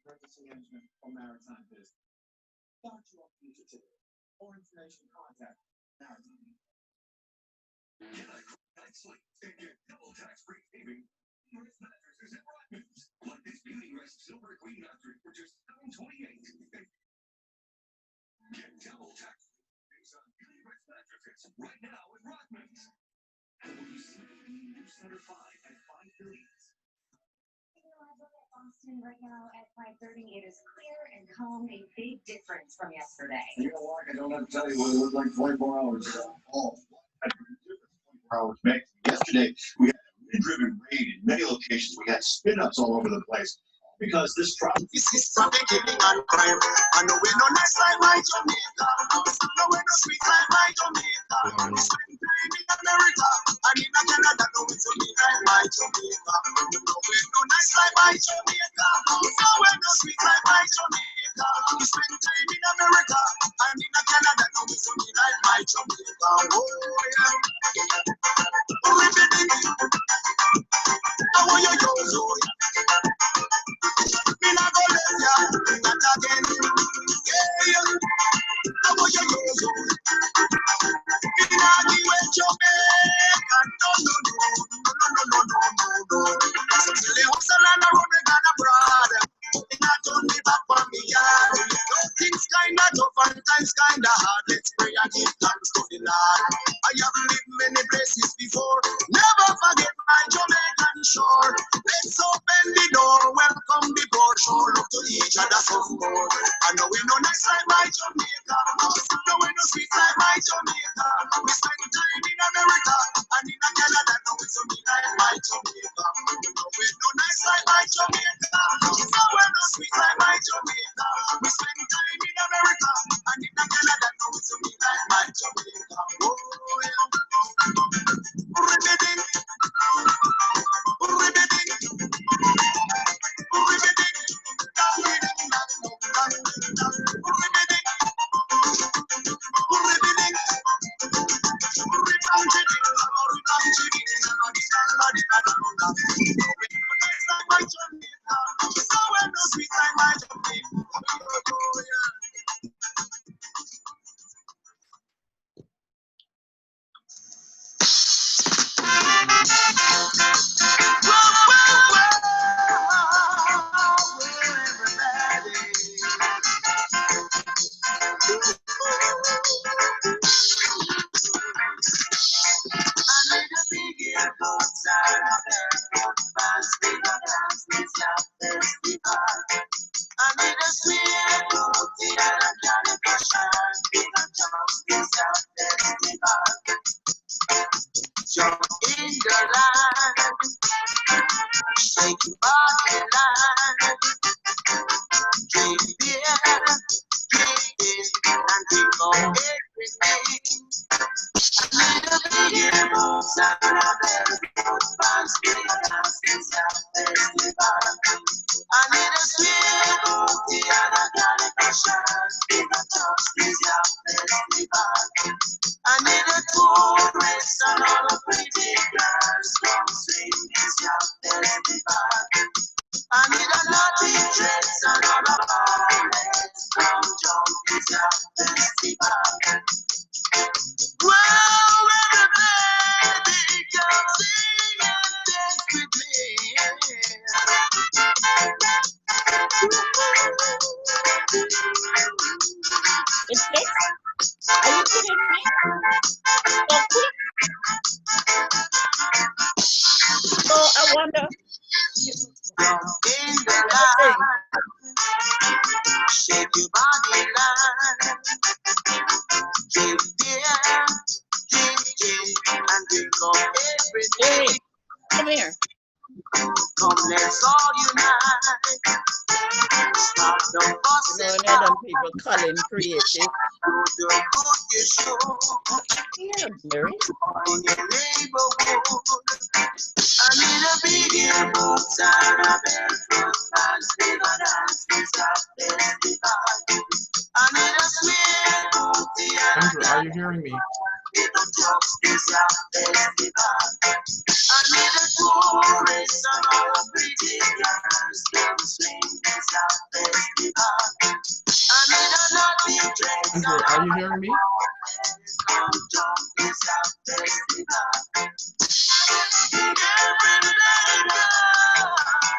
emergency management, or maritime business. Talk to our fugitive. More information, contact maritime. Get a night's sleep and get double tax-free saving. Rest mattresses at Rockman's. Like this Beauty Rest Silver Queen mattress for just $7.28. Get double tax-free savings on Beauty Rest mattresses right now at Rockman's. And when you see new Center 5 at 5:30. Boston right now at 5:30. It is clear and calm, a big difference from yesterday. You know what? I don't have to tell you what it looked like 24 hours ago. Oh, 24 hours back. Yesterday, we had a wind-driven rain in many locations. We had spin-ups all over the place because this drought. This is trafficking and crime. I know we no nice like my Jamaica. No we no sweet like my Jamaica. We spend time in America and in Canada. No we so mean like my Jamaica. No we no nice like my Jamaica. No we no sweet like my Jamaica. We spend time in America and in Canada. No we so mean like my Jamaica. Oh yeah. I want your yo-yo. Me not go let ya, not again. Yeah, I want your yo-yo. Me not give away Jamaica. No. So till they hustle and run and got abroad. They not turn me back from me yard. No things kinda tough and times kinda hard. Let's pray and give thanks to the Lord. I have lived many places before. Never forget my Jamaican shore. Let's open the door, welcome the poor. Show love to each other some more. I know we no nice like my Jamaica. No we no sweet like my Jamaica. We spend time in America and in Canada. No we so mean like my Jamaica. No we no nice like my Jamaica. No we no sweet like my Jamaica. We spend time in America and in Canada. No we so mean like my Jamaica. Oh yeah. Ribbit. Jump in the line, shake your body line, drink beer, drink it, and drink on everything. I need a big boots and a barefoot pants, big dance in South Festival. I need a sweet booty and a calico shirt, big touch in South Festival. I need a tourist and all the pretty girls come swing this South Festival. I need a naughty dress and all the ballets come jump this South Festival. Well, everybody come sing and dance with me. It's fixed? Are you kidding me? So quick. So I wonder. In the line, shake your body line, give beer, give, and drink up everything. Hey, come here. Come, let's all unite. Stop the fuss and Them people calling creative. do the good you should. Yeah, Barry. In your neighborhood, I need a big boots and a barefoot pants, big dance in South Festival. I need a sweet booty and Andrew, are you hearing me? big jokes in South Festival. I need a tourist and all the pretty girls come swing in South Andrew, are you hearing me?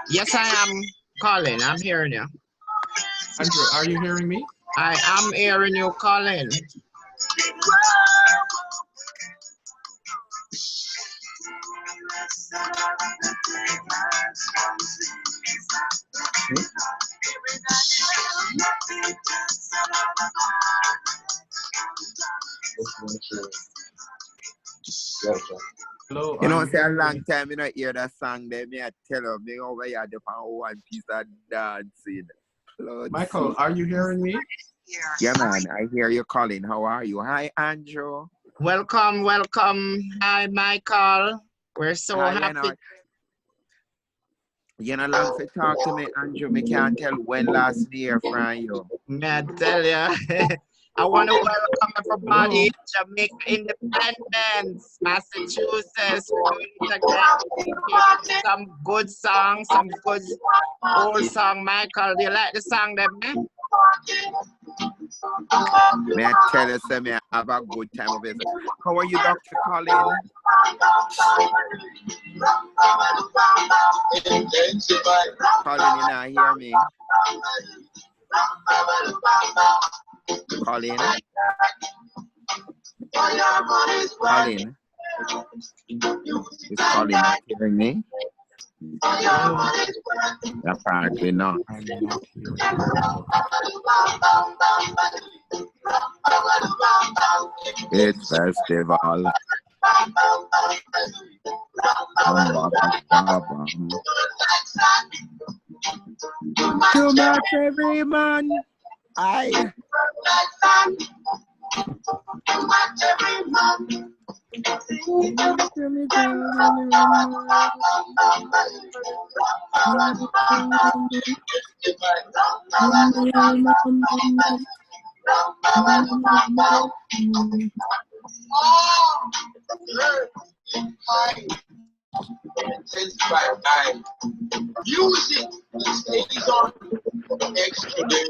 Yes, I am calling. I'm hearing you. Andrew, are you hearing me? I am hearing you calling. Hello, You are know, you say a hearing long me? time you not hear that song there. Me I tell you, me over here the one piece of dancing. Blood Michael, are you hearing me? yeah, man, I hear you calling. How are you? Hi, Andrew. Welcome, welcome. Hi, Michael. We're so Hi, happy. You know, long for talk to me, Andrew. Me can't tell when last year from you. May I tell you? I want to welcome everybody. Jamaica Independence, Massachusetts. We're doing it again. Some good songs, some good old song. Michael, do you like the song then, man? May I tell you, say me have a good time of it. How are you, Dr. Colin? Colin, you not hear me? Colin? Colin? Is Colin not hearing me? Apparently not. I'm not hearing you. It's festival. Too much every man. I. Music stays on extra day.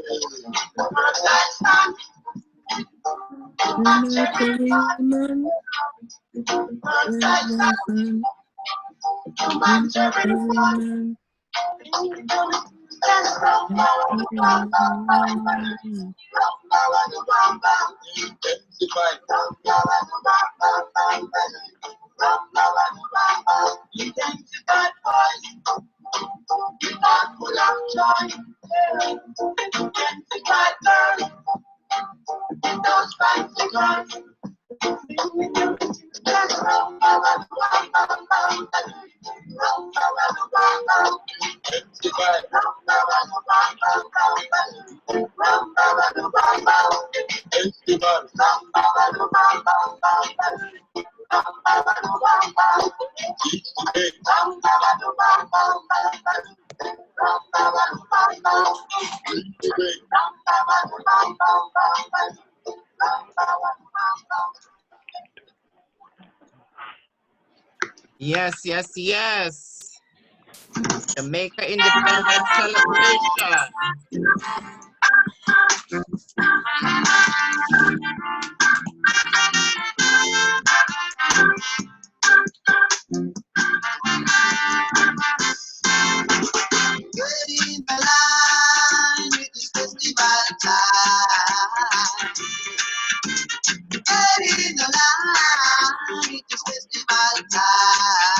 Yes, yes, yes. Jamaica Independence celebration. Get in the line, it is festival time. Get in the line, it is festival time.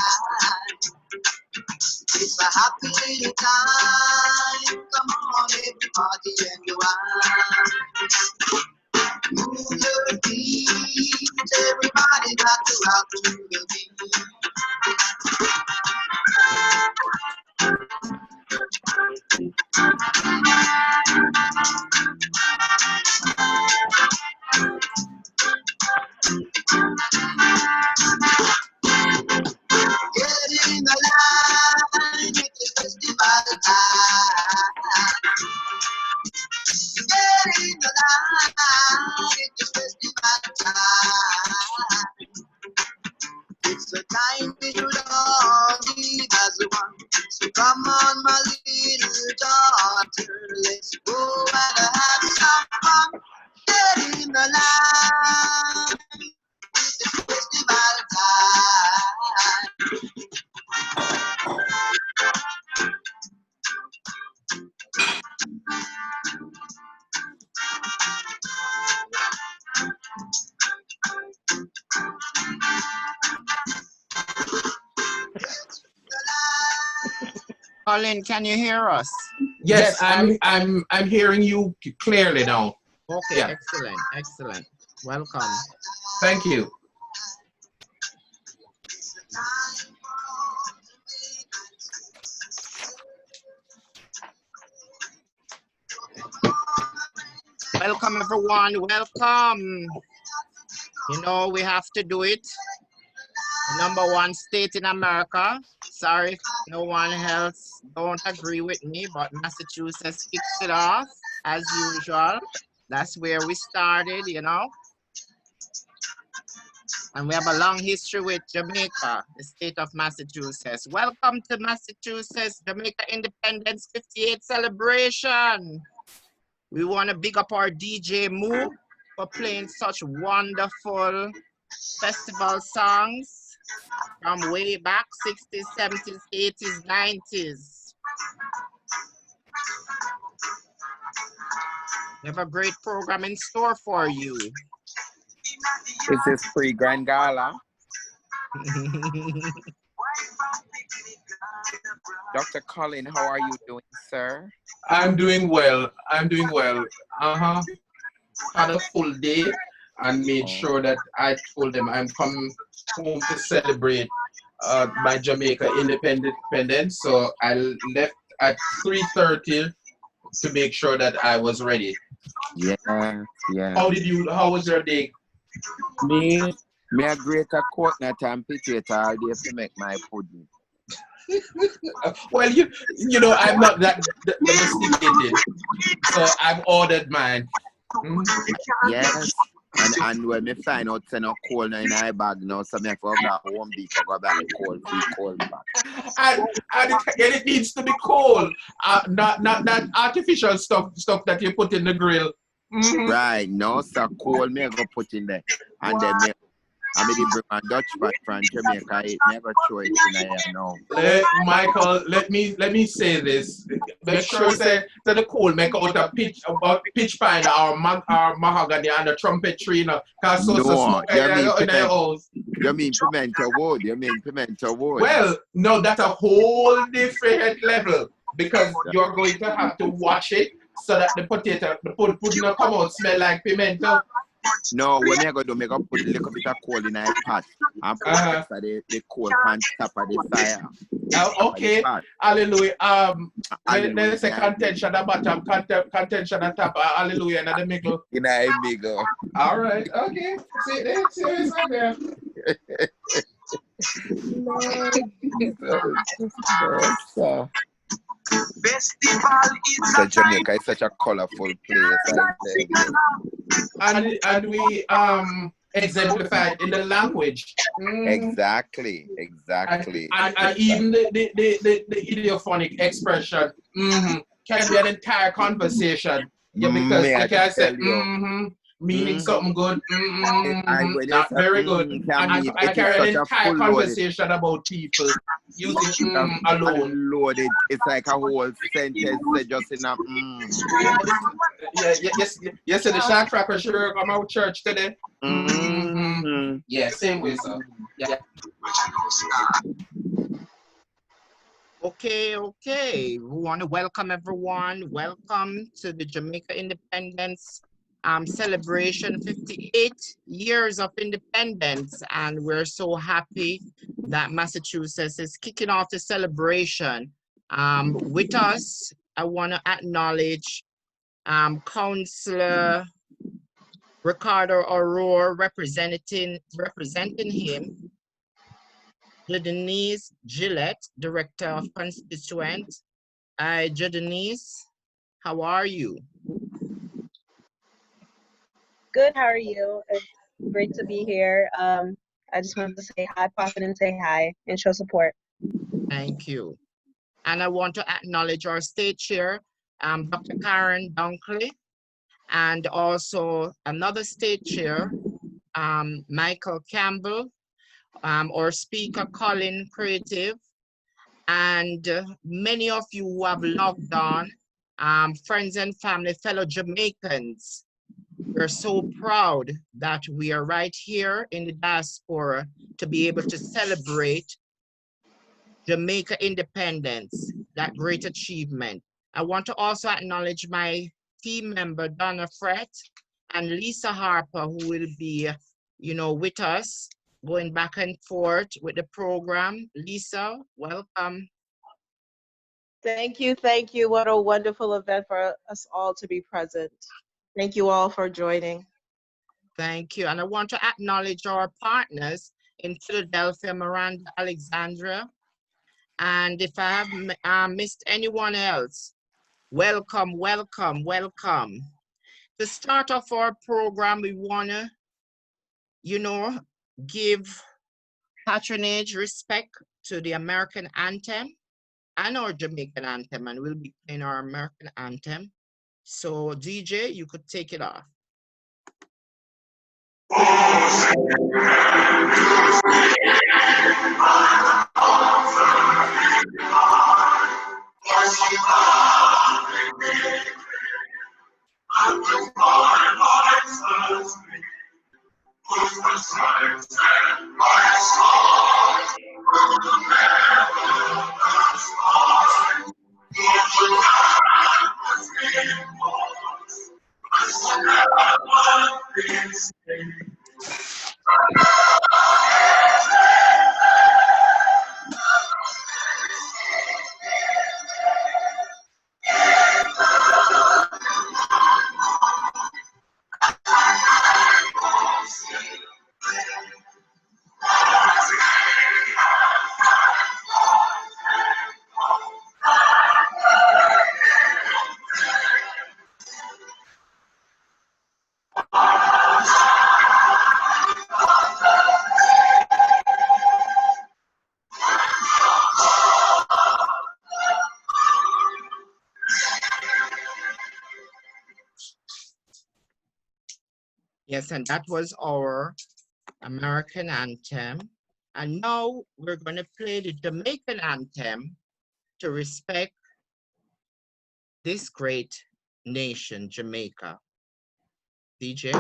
It's a happy little time. Come on, everybody, and you move your feet. Everybody got to rock to the beat. Get in the line, it is festival time. Get in the line, it is festival time. It's a time we should all live as one. So come on, my little daughter, let's go and have some fun. Get in the line. It's the festival time. Colin, can you hear us? Yes, I'm hearing you clearly now. Okay, Yeah. excellent, excellent. Welcome. Thank you. Welcome, everyone. Welcome. You know, we have to do it. The #1 state in America. Sorry if no one else don't agree with me, but Massachusetts kicks it off as usual. That's where we started, you know. And we have a long history with Jamaica, the state of Massachusetts. Welcome to Massachusetts Jamaica Independence 58 celebration. We want to big up our DJ Moo for playing such wonderful festival songs from way back 60s, 70s, 80s, 90s. We have a great program in store for you. Is this free Grand Gala? Dr. Colin, how are you doing, sir? I'm doing well. I'm doing well. Had a full day and made sure that I told them I'm coming home to celebrate my Jamaica Independence. So I left at 3:30 to make sure that I was ready. Yeah, yeah. How was your day? Me a greater coconut and potato all day to make my pudding. Well, you know, I'm not that domesticated, so I've ordered mine. Yes. And when me find out it's no cold in my bag now, so me have to go home because I got cold back. And it needs to be cold, not that artificial stuff that you put in the grill. Right, no, so cold me I go put in there, and then me I did bring my Dutch pot from Jamaica. Me I go throw it in there now. Michael, let me say this. Make sure say that the coal make out of pitch pine or mahogany and a trumpet tree, you know, cause so smoke in the house. You mean pimento wood? Well, no, that's a whole different level because you're going to have to wash it so that the pudding will come out smell like pimento. No, what me I go do, me go put a little bit of coal in a pot and put the coal pan top of the fire. Okay, hallelujah. There's a contention at the bottom, contention at the top, hallelujah, in the middle. In the middle. All right, okay. See it's right there. So Jamaica is such a colorful place. And we exemplified in the language. Exactly. And even the idiophonic expression can be an entire conversation. Yeah, because like I said, meaning something good, not very good. And I carry an entire conversation about people using alone. Loaded. It's like a whole sentence just in a Yes, the shot tracker sure come out church today. Yeah, same way, sir. Yeah. Okay. We want to welcome everyone. Welcome to the Jamaica Independence celebration, 58 years of independence, and we're so happy that Massachusetts is kicking off the celebration. With us, I want to acknowledge Councillor Ricardo Aurora representing him, Denise Gillette, Director of Constituent. Hi, Denise, how are you? Good, how are you? It's great to be here. I just wanted to say hi, pop in and say hi and show support. Thank you. And I want to acknowledge our state chair, Dr. Karen Dunkley, and also another state chair, Michael Campbell, our speaker, Colin Creative, and many of you who have logged on, friends and family, fellow Jamaicans. We're so proud that we are right here in the diaspora to be able to celebrate Jamaica Independence, that great achievement. I want to also acknowledge my team member, Donna Frett and Lisa Harper, who will be, with us, going back and forth with the program. Lisa, welcome. Thank you. Thank you. What a wonderful event for us all to be present. Thank you all for joining. Thank you. And I want to acknowledge our partners in Philadelphia, Miranda, Alexandria. And if I have missed anyone else, welcome, welcome, welcome. To start off our program, we want to, give patronage, respect to the American anthem and our Jamaican anthem, and we'll be playing our American anthem. So DJ, you could take it off. Yes, and that was our American anthem. And now we're going to play the Jamaican anthem to respect this great nation, Jamaica. DJ.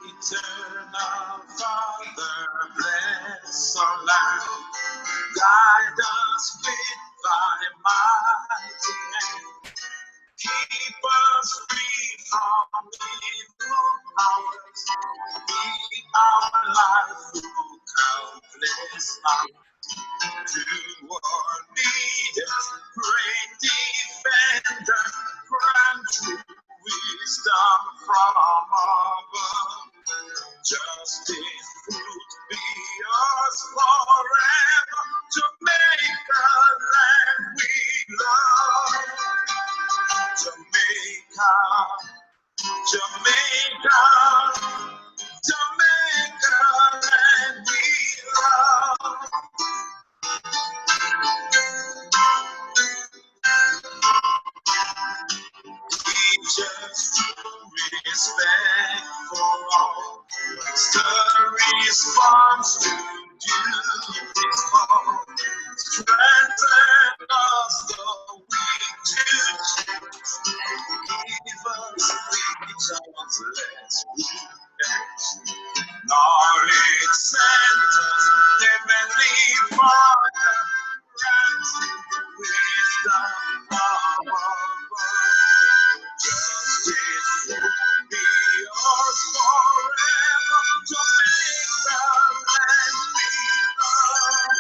Eternal Father, bless our land. Guide us with thy mighty hand. Keep us free from evil powers. Be our life through countless nights. To our leaders, great defenders, grant true wisdom from above. Justice, fruit be us forever, Jamaica, land we love. Jamaica, Jamaica, Jamaica, land we love. Teach us true respect for all. Stir response to duty's call. Strengthen us the weak to choose. Give us visions, let's repent. Knowledge centers, heavenly Father, grant wisdom from above. Justice be yours forever, Jamaica, land we love.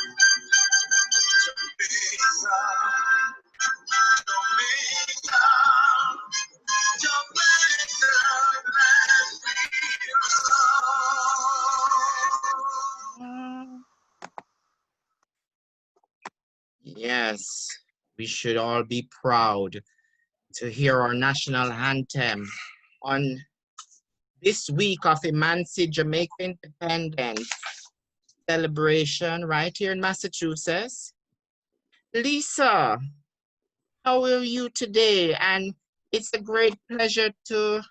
Jamaica, Jamaica, Jamaica, land we love. Yes, we should all be proud to hear our national anthem on this week of Jamaica Independence. celebration right here in Massachusetts. Lisa, how are you today? And it's a great pleasure to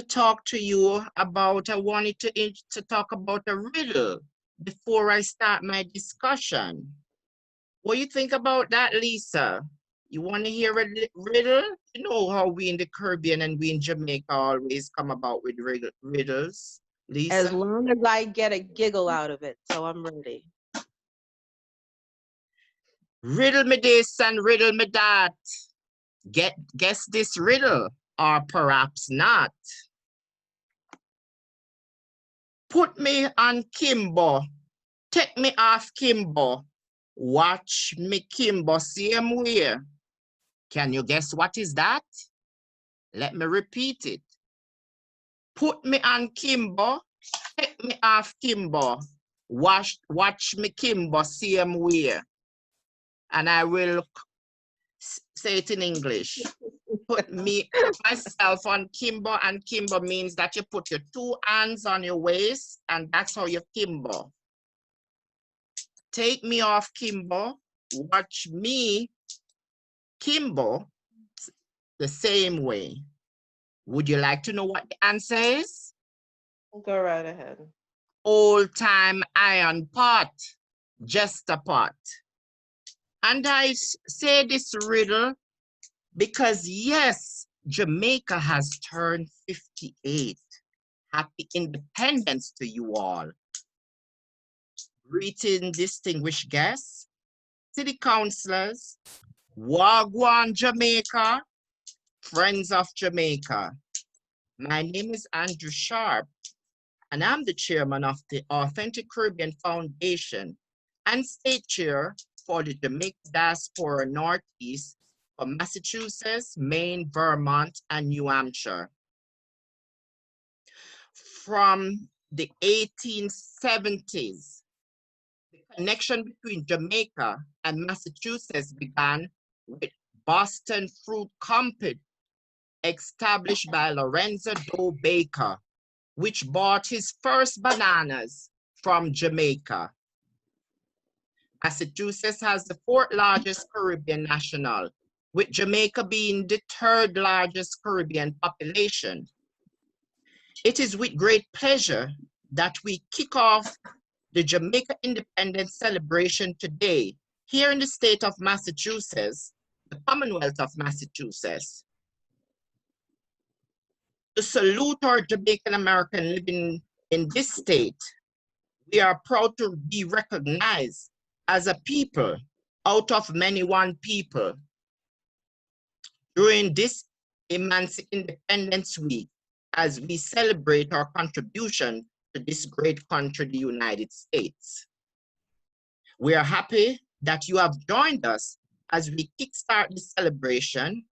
talk to you about, I wanted to talk about a riddle before I start my discussion. What do you think about that, Lisa? You want to hear a riddle? You know how we in the Caribbean and we in Jamaica always come about with riddles, Lisa? As long as I get a giggle out of it, so I'm ready. Riddle me this and riddle me that. Guess this riddle, or perhaps not. Put me on Kimbo, take me off Kimbo, watch me Kimbo same way. Can you guess what is that? Let me repeat it. Put me on Kimbo, take me off Kimbo, watch me Kimbo same way. And I will say it in English. Put myself on Kimbo, and Kimbo means that you put your two hands on your waist, and that's how you Kimbo. Take me off Kimbo, watch me Kimbo the same way. Would you like to know what the answer is? Go right ahead. Old time iron pot, just a pot. And I say this riddle because yes, Jamaica has turned 58. Happy Independence to you all. Greeting distinguished guests, city councilors, Wagwan Jamaica, friends of Jamaica. My name is Andrew Sharp, and I'm the chairman of the Authentic Caribbean Foundation and state chair for the Jamaica Diaspora Northeast for Massachusetts, Maine, Vermont, and New Hampshire. From the 1870s, the connection between Jamaica and Massachusetts began with Boston Fruit Company, established by Lorenzo Doe Baker, which bought his first bananas from Jamaica. Massachusetts has the fourth largest Caribbean national, with Jamaica being the third largest Caribbean population. It is with great pleasure that we kick off the Jamaica Independence celebration today here in the state of Massachusetts, the Commonwealth of Massachusetts. To salute our Jamaican American living in this state, we are proud to be recognized as a people out of many one people. During this Independence Week, as we celebrate our contribution to this great country, the United States. We are happy that you have joined us as we kickstart this celebration,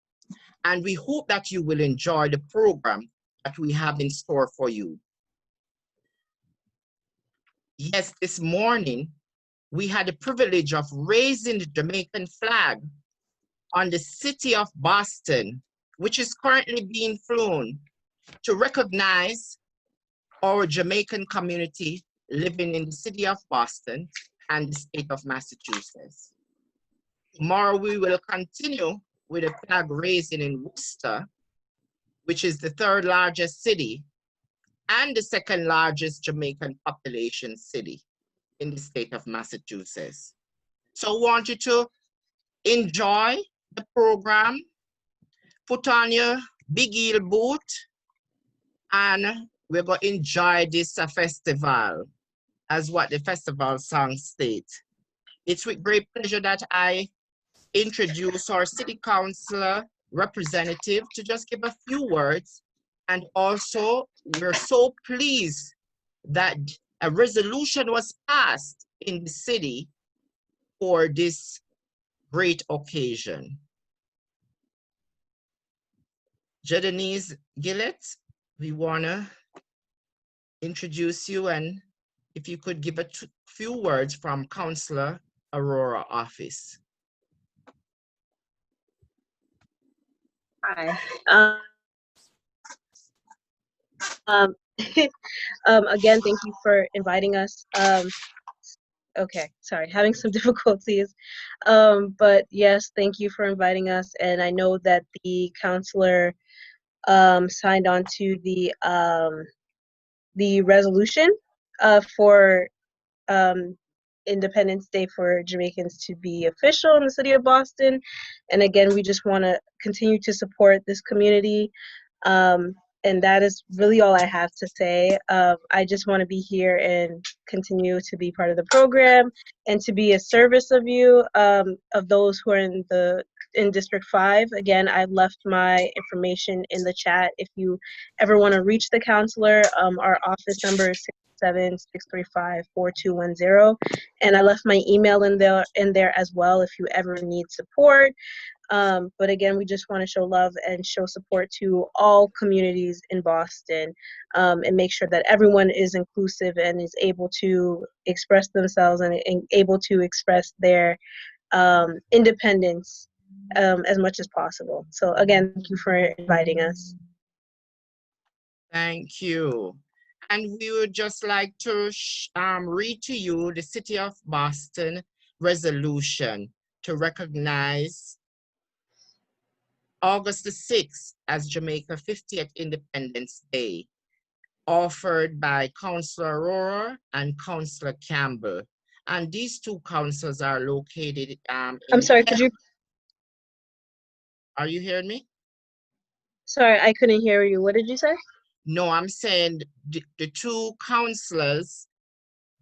and we hope that you will enjoy the program that we have in store for you. Yes, this morning, we had the privilege of raising the Jamaican flag on the city of Boston, which is currently being flown to recognize our Jamaican community living in the city of Boston and the state of Massachusetts. Tomorrow, we will continue with a flag raising in Worcester, which is the third largest city and the second largest Jamaican population city in the state of Massachusetts. So I want you to enjoy the program, put on your big heel boot, and we're going to enjoy this festival, as what the festival song states. It's with great pleasure that I introduce our city councilor representative to just give a few words. And also, we're so pleased that a resolution was passed in the city for this great occasion. Jadenice Gillett, we wanna introduce you, and if you could give a few words from Councillor Aurora office. Hi. Again, thank you for inviting us. Okay, sorry, having some difficulties. But yes, thank you for inviting us. And I know that the counselor signed on to the resolution for um, Independence Day for Jamaicans to be official in the city of Boston. And again, we just want to continue to support this community. Um, and that is really all I have to say. I just want to be here and continue to be part of the program and to be a service of you, of those who are in District 5. Again, I've left my information in the chat. If you ever want to reach the counselor, our office number is 635-4210, and I left my email in there as well if you ever need support. But again, we just want to show love and show support to all communities in Boston, and make sure that everyone is inclusive and is able to express themselves and able to express their independence as much as possible. So again, thank you for inviting us. Thank you. And we would just like to read to you the City of Boston resolution to recognize August the 6th as Jamaica 50th Independence Day, offered by Councillor Aurora and Councillor Campbell. And these two councils are located I'm sorry, could you? Are you hearing me? Sorry, I couldn't hear you. What did you say? No, I'm saying the two councils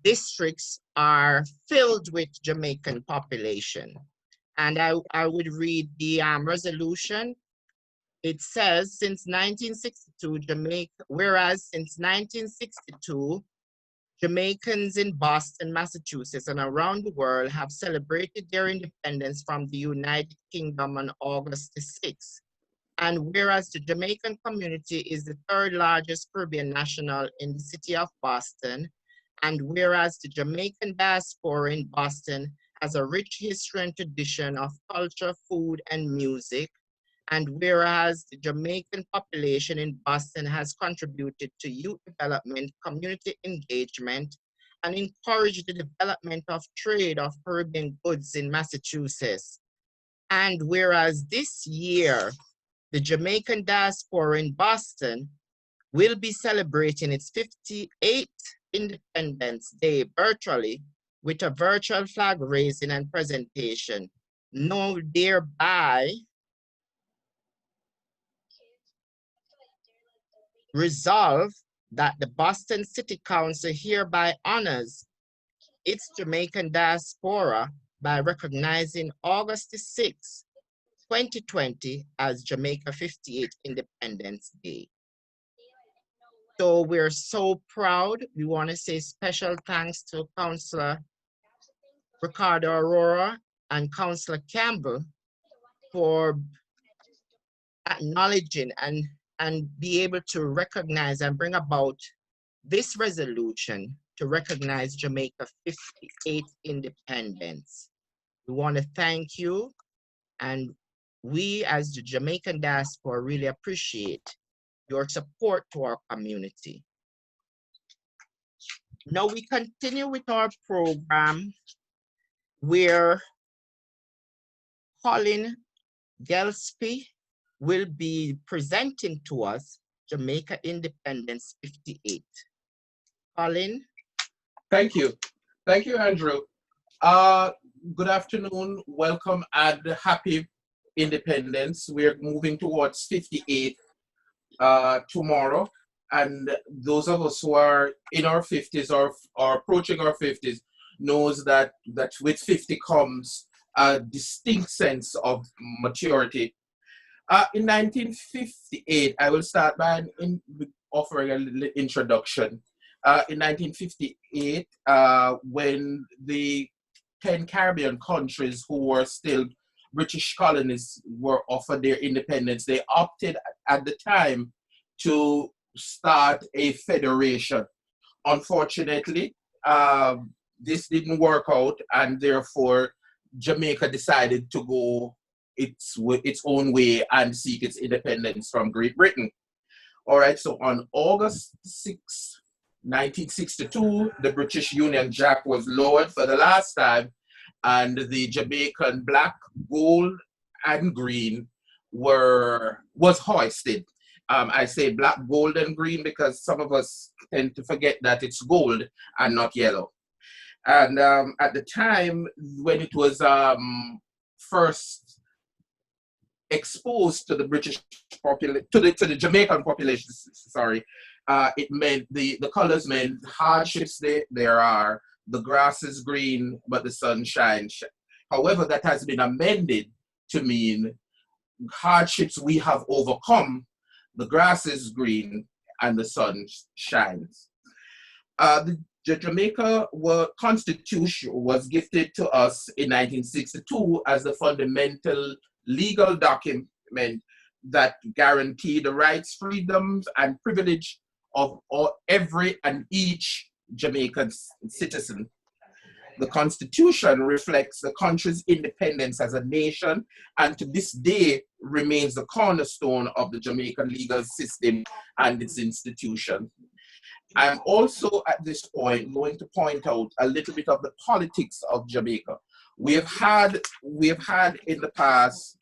districts are filled with Jamaican population. And I would read the resolution. It says, since 1962, whereas since 1962, Jamaicans in Boston, Massachusetts, and around the world have celebrated their independence from the United Kingdom on August the 6th. And whereas the Jamaican community is the third largest Caribbean national in the city of Boston, and whereas the Jamaican diaspora in Boston has a rich history and tradition of culture, food, and music, and whereas the Jamaican population in Boston has contributed to youth development, community engagement, and encouraged the development of trade of Caribbean goods in Massachusetts. And whereas this year, the Jamaican diaspora in Boston will be celebrating its 58th Independence Day virtually with a virtual flag raising and presentation. Know thereby resolve that the Boston City Council hereby honors its Jamaican diaspora by recognizing August the 6th, 2020 as Jamaica 58th Independence Day. So we're so proud. We want to say special thanks to Councillor Ricardo Aurora and Councillor Campbell for acknowledging and be able to recognize and bring about this resolution to recognize Jamaica 58th independence. We want to thank you, and we as the Jamaican diaspora really appreciate your support to our community. Now we continue with our program where Colin Gillespie will be presenting to us Jamaica Independence 58. Colin? Thank you. Thank you, Andrew. Good afternoon, welcome, and happy independence. We're moving towards 58 tomorrow. And those of us who are in our 50s or approaching our 50s knows that with 50 comes a distinct sense of maturity. In 1958, I will start by offering a little introduction. In 1958, when the 10 Caribbean countries who were still British colonies were offered their independence, they opted at the time to start a federation. Unfortunately, this didn't work out, and therefore Jamaica decided to go its own way and seek its independence from Great Britain. All right, so on August 6, 1962, the British Union Jack was lowered for the last time, and the Jamaican black, gold, and green was hoisted. I say black, gold, and green because some of us tend to forget that it's gold and not yellow. And at the time when it was first exposed to the British population, to the Jamaican population, sorry, it meant the colors meant hardships. There are, the grass is green, but the sun shines. However, that has been amended to mean hardships we have overcome. The grass is green and the sun shines. The Jamaica Constitution was gifted to us in 1962 as the fundamental legal document that guaranteed the rights, freedoms, and privilege of every and each Jamaican citizen. The Constitution reflects the country's independence as a nation, and to this day remains the cornerstone of the Jamaican legal system and its institutions. I'm also at this point going to point out a little bit of the politics of Jamaica. We have had in the past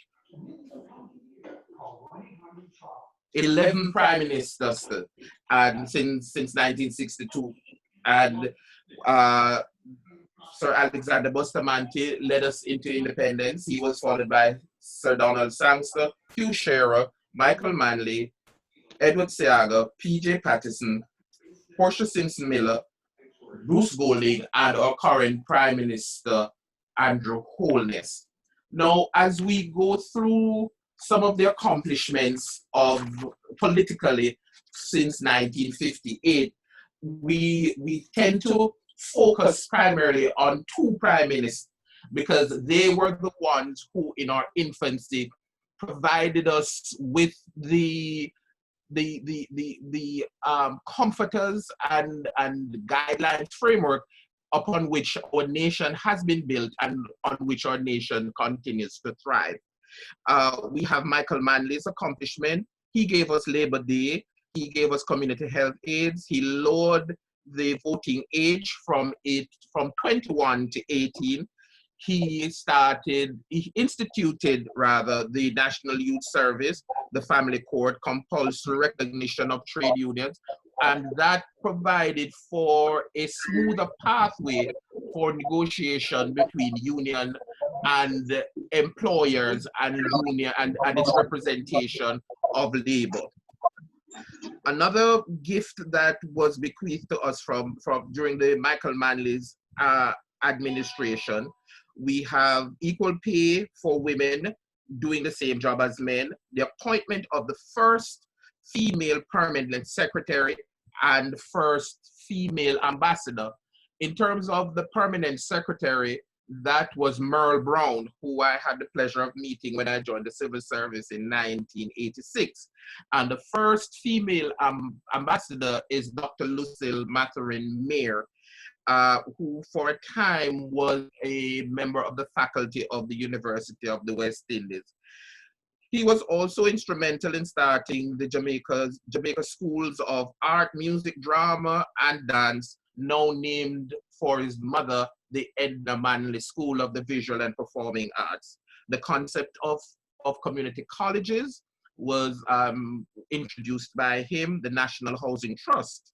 11 prime ministers and since 1962, and Sir Alexander Bustamante led us into independence. He was followed by Sir Donald Sangster, Hugh Shearer, Michael Manley, Edward Seaga, P.J. Patterson, Portia Simpson Miller, Bruce Golding, and our current Prime Minister, Andrew Holness. Now, as we go through some of the accomplishments of politically since 1958, we tend to focus primarily on two prime ministers because they were the ones who, in our infancy, provided us with the comforters and guidelines framework upon which our nation has been built and on which our nation continues to thrive. We have Michael Manley's accomplishment. He gave us Labor Day. He gave us community health aids. He lowered the voting age from 21 to 18. He instituted the National Youth Service, the Family Court, compulsory recognition of trade unions, and that provided for a smoother pathway for negotiation between union and employers and union and its representation of labor. Another gift that was bequeathed to us from during the Michael Manley's administration, we have equal pay for women doing the same job as men, the appointment of the first female permanent secretary and first female ambassador. In terms of the permanent secretary, that was Merle Brown, who I had the pleasure of meeting when I joined the civil service in 1986. And the first female ambassador is Dr. Lucille Mathurin Mayer, who for a time was a member of the faculty of the University of the West Indies. He was also instrumental in starting the Jamaica Schools of Art, Music, Drama, and Dance, now named for his mother, the Edna Manley School of the Visual and Performing Arts. The concept of community colleges was introduced by him, the National Housing Trust.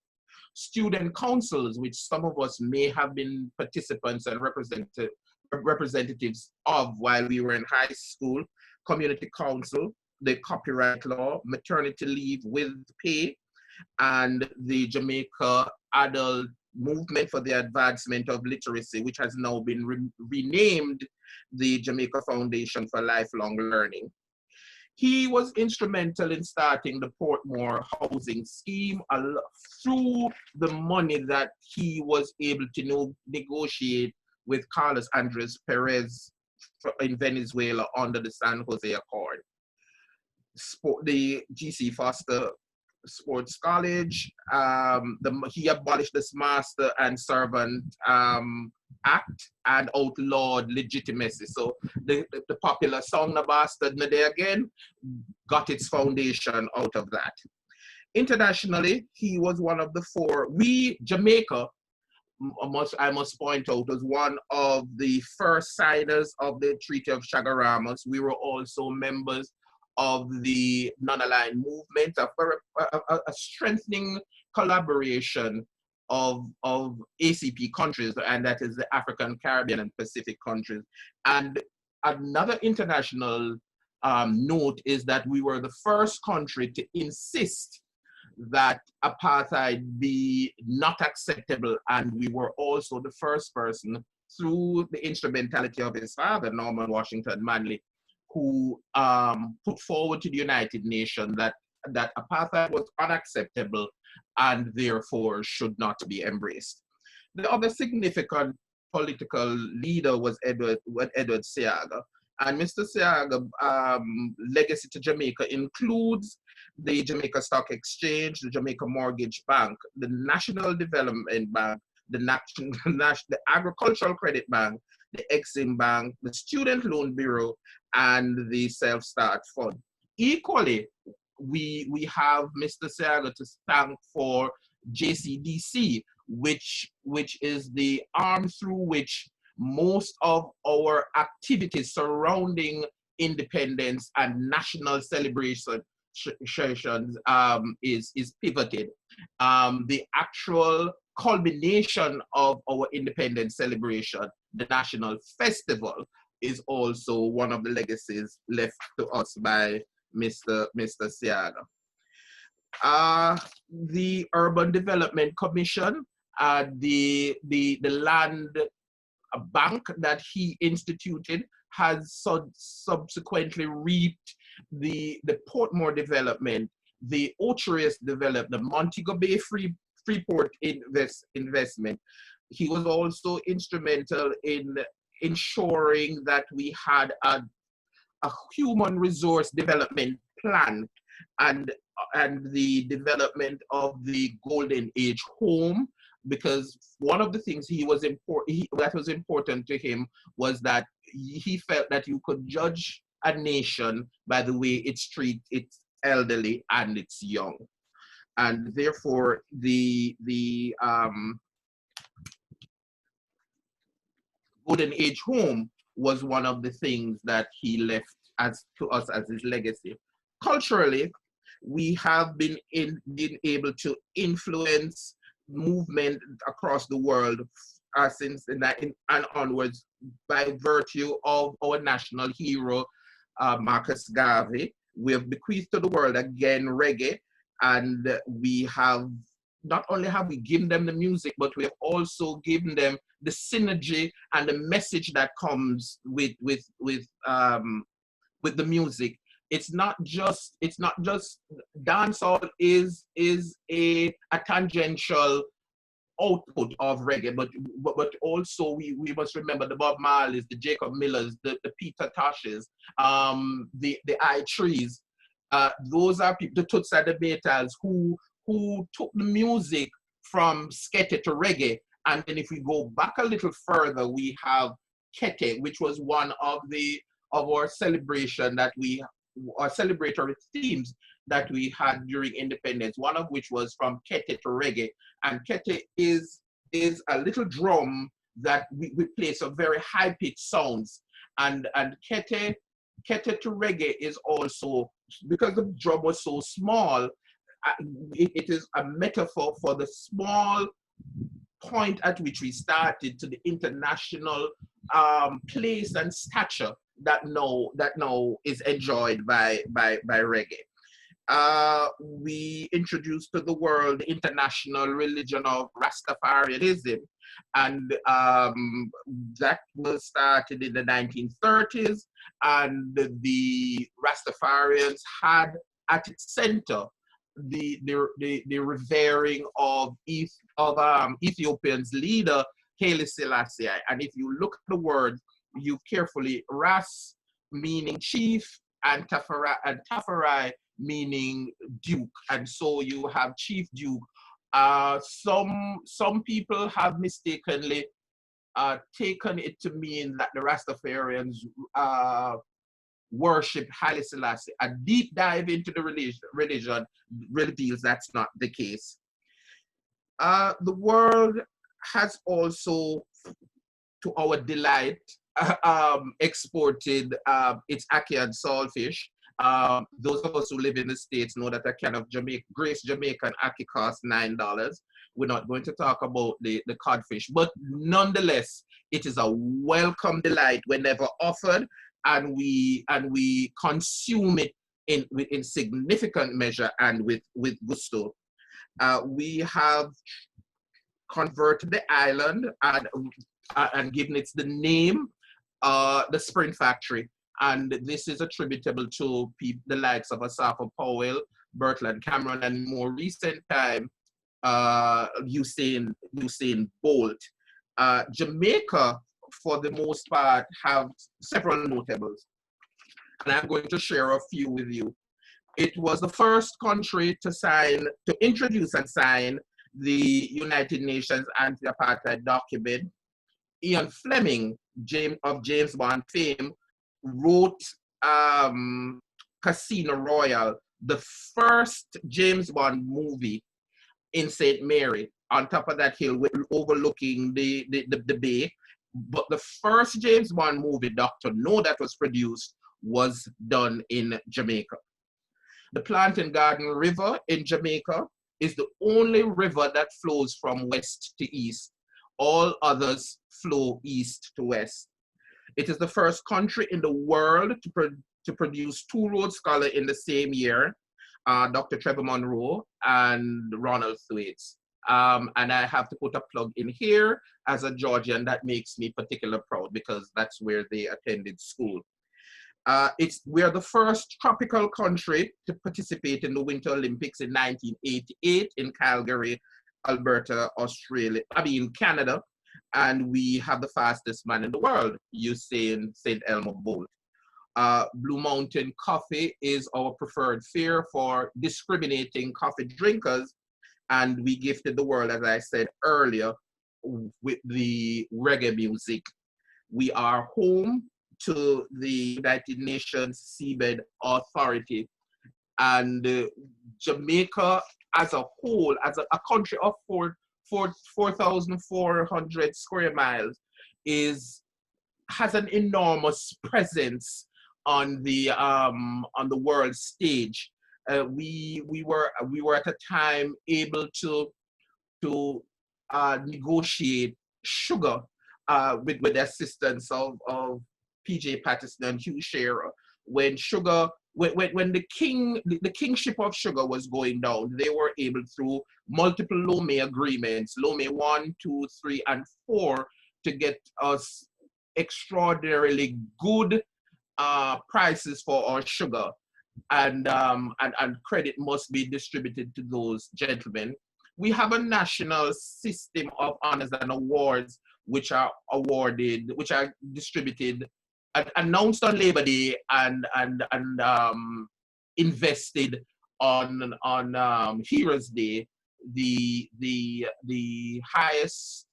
Student councils, which some of us may have been participants and representatives of while we were in high school, community council, the copyright law, maternity leave with pay, and the Jamaica Adult Movement for the Advancement of Literacy, which has now been renamed the Jamaica Foundation for Lifelong Learning. He was instrumental in starting the Portmore housing scheme through the money that he was able to negotiate with Carlos Andres Perez in Venezuela under the San Jose Accord. The G.C. Foster Sports College, he abolished this Master and Servant Act and outlawed legitimacy. So the popular song "Na Bastard Na Day Again" got its foundation out of that. Internationally, he was one of the four. Jamaica, I must point out, was one of the first signers of the Treaty of Chaguaramas. We were also members of the non-aligned movement, a strengthening collaboration of ACP countries, and that is the African, Caribbean, and Pacific countries. And another international note is that we were the first country to insist that apartheid be not acceptable, and we were also the first person, through the instrumentality of his father, Norman Washington Manley, who put forward to the United Nations that apartheid was unacceptable and therefore should not be embraced. The other significant political leader was Edward Seaga. And Mr. Seaga's legacy to Jamaica includes the Jamaica Stock Exchange, the Jamaica Mortgage Bank, the National Development Bank, the Agricultural Credit Bank, the Exim Bank, the Student Loan Bureau, and the Self-Start Fund. Equally, we have Mr. Seaga to thank for JCDC, which is the arm through which most of our activities surrounding independence and national celebrations is pivoted. The actual culmination of our independence celebration, the National Festival, is also one of the legacies left to us by Mr. Seaga. The Urban Development Commission, the land bank that he instituted, has subsequently reaped the Portmore development, the Ocherous development, the Montego Bay Freeport investment. He was also instrumental in ensuring that we had a human resource development plan and the development of the Golden Age home, because one of the things that was important to him was that he felt that you could judge a nation by the way it treats its elderly and its young. And therefore, the Golden Age home was one of the things that he left to us as his legacy. Culturally, we have been able to influence movement across the world since and onwards by virtue of our national hero, Marcus Garvey. We have bequeathed to the world again reggae, and we have not only have we given them the music, but we have also given them the synergy and the message that comes with the music. It's not just dancehall is a tangential output of reggae, but also we must remember the Bob Marleys, the Jacob Millers, the Peter Toshes, the I Trees. Those are people, the Toots and the Maytals, who took the music from skete to reggae. And then if we go back a little further, we have kete, which was one of our celebration that our celebratory themes that we had during independence, one of which was from kete to reggae. And kete is a little drum that we play some very high-pitched sounds. And kete to reggae is also, because the drum was so small, it is a metaphor for the small point at which we started to the international place and stature that now is enjoyed by reggae. We introduced to the world the international religion of Rastafarianism, and that was started in the 1930s, and the Rastafarians had at its center the revering of Ethiopian's leader, Haile Selassie. And if you look at the word, you carefully, Ras meaning chief, and Tafarai meaning duke. And so you have Chief Duke. Some people have mistakenly taken it to mean that the Rastafarians worship Haile Selassie. A deep dive into the religion reveals that's not the case. The world has also, to our delight, exported its ackee and saltfish. Those of us who live in the States know that a can of Grace Jamaican ackee costs $9. We're not going to talk about the codfish, but nonetheless, it is a welcome delight whenever offered, and we consume it in significant measure and with gusto. We have converted the island and given it the name, the Spring Factory. And this is attributable to the likes of Asaph Powell, Bertrand Cameron, and more recent time, Usain Bolt. Jamaica, for the most part, have several notables. And I'm going to share a few with you. It was the first country to introduce and sign the United Nations Anti-Apartheid document. Ian Fleming, of James Bond fame, wrote Casino Royale, the first James Bond movie in St. Mary, on top of that hill overlooking the bay. But the first James Bond movie, Dr. No, that was produced was done in Jamaica. The Plantain Garden River in Jamaica is the only river that flows from west to east. All others flow east to west. It is the first country in the world to produce two Rhodes Scholars in the same year, Dr. Trevor Monroe and Ronald Thwaites. And I have to put a plug in here. As a Georgian, that makes me particularly proud because that's where they attended school. We're the first tropical country to participate in the Winter Olympics in 1988 in Calgary, Alberta, Canada. And we have the fastest man in the world, Usain St. Elmo Bolt. Blue Mountain Coffee is our preferred fare for discriminating coffee drinkers. And we gifted the world, as I said earlier, with the reggae music. We are home to the United Nations Seabed Authority, and Jamaica as a whole, as a country of 4,400 square miles, has an enormous presence on the world stage. We were at a time able to negotiate sugar with the assistance of P.J. Patterson and Hugh Shearer. When the kingship of sugar was going down, they were able, through multiple Lomé agreements, Lomé 1, 2, 3, and 4, to get us extraordinarily good prices for our sugar. And credit must be distributed to those gentlemen. We have a national system of honors and awards which are distributed, announced on Labor Day, and invested on Heroes Day. The highest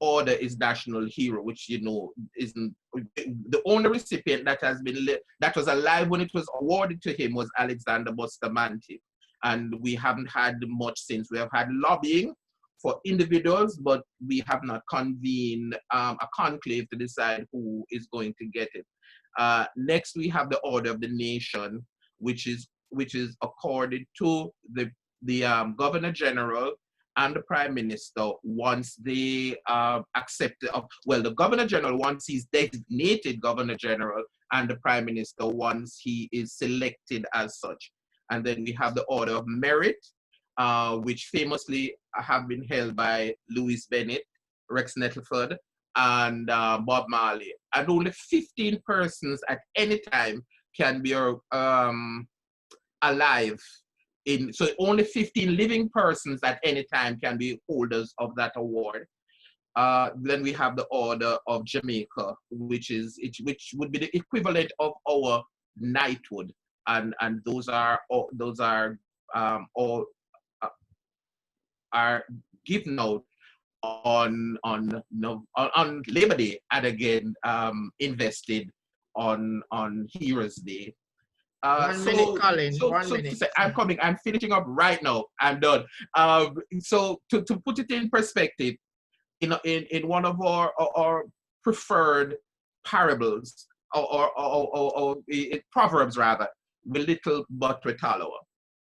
order is National Hero, which isn't the only recipient that was alive when it was awarded to him was Alexander Bustamante, and we haven't had much since. We have had lobbying for individuals, but we have not convened a conclave to decide who is going to get it. Next, we have the Order of the Nation, which is accorded to the Governor General and the Prime Minister once they accept it. The Governor General once he's designated Governor General, and the Prime Minister once he is selected as such. And then we have the Order of Merit, which famously have been held by Louis Bennett, Rex Nettleford, and Bob Marley. And only 15 persons at any time can be alive. So only 15 living persons at any time can be holders of that award. Then we have the Order of Jamaica, which would be the equivalent of our knighthood, and those are given out on Labor Day, and again invested on Heroes Day. 1 minute, Colin. 1 minute. I'm finishing up right now. I'm done. So to put it in perspective, in one of our preferred parables or proverbs rather, with little but with hollow.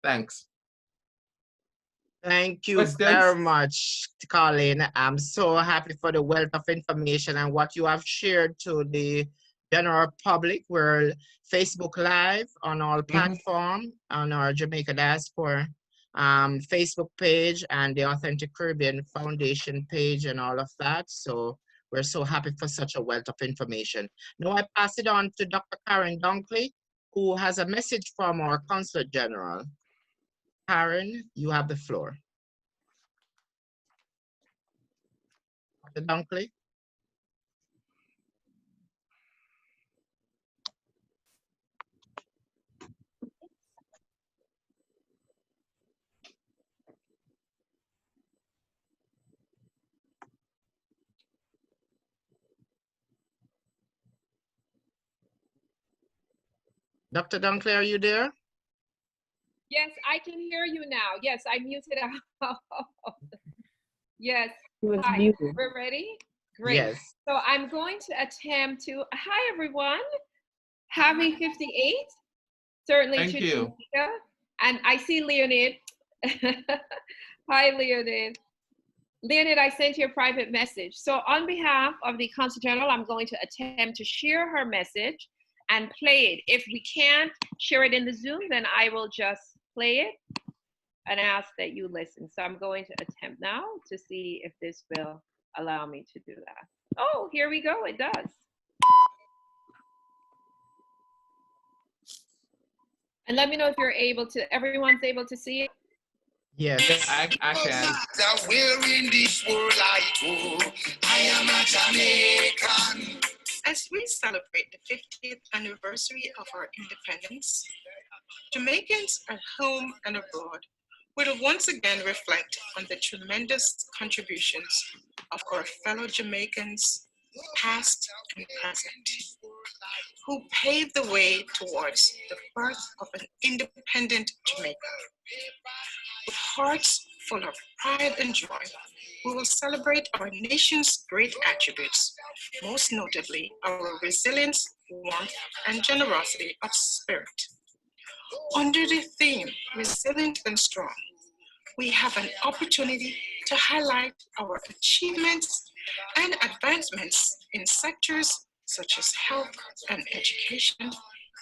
Thanks. Thank you very much, Colin. I'm so happy for the wealth of information and what you have shared to the general public. We're Facebook Live on all platforms, on our Jamaica Diaspora Facebook page and the Authentic Caribbean Foundation page and all of that. So we're so happy for such a wealth of information. Now I pass it on to Dr. Karen Dunkley, who has a message from our Consul General. Karen, you have the floor. Dr. Dunkley. Dr. Dunkley, are you there? Yes, I can hear you now. Yes, I muted out. Yes. Hi, we're ready? Great. Yes. So I'm going to attempt to, hi everyone. Happy 58. Certainly Thank to you. Jamaica. And I see Leonid. Hi, Leonid. Leonid, I sent you a private message. So on behalf of the Consul General, I'm going to attempt to share her message and play it. If we can't share it in the Zoom, then I will just play it and ask that you listen. So I'm going to attempt now to see if this will allow me to do that. Oh, here we go, it does. And let me know if you're able to, everyone's able to see it? Yes. I can. Where in this world I go, I am a Jamaican. As we celebrate the 50th anniversary of our independence, Jamaicans at home and abroad will once again reflect on the tremendous contributions of our fellow Jamaicans, past and present, who paved the way towards the birth of an independent Jamaica. With hearts full of pride and joy, we will celebrate our nation's great attributes, most notably our resilience, warmth, and generosity of spirit. Under the theme, Resilient and Strong, we have an opportunity to highlight our achievements and advancements in sectors such as health and education,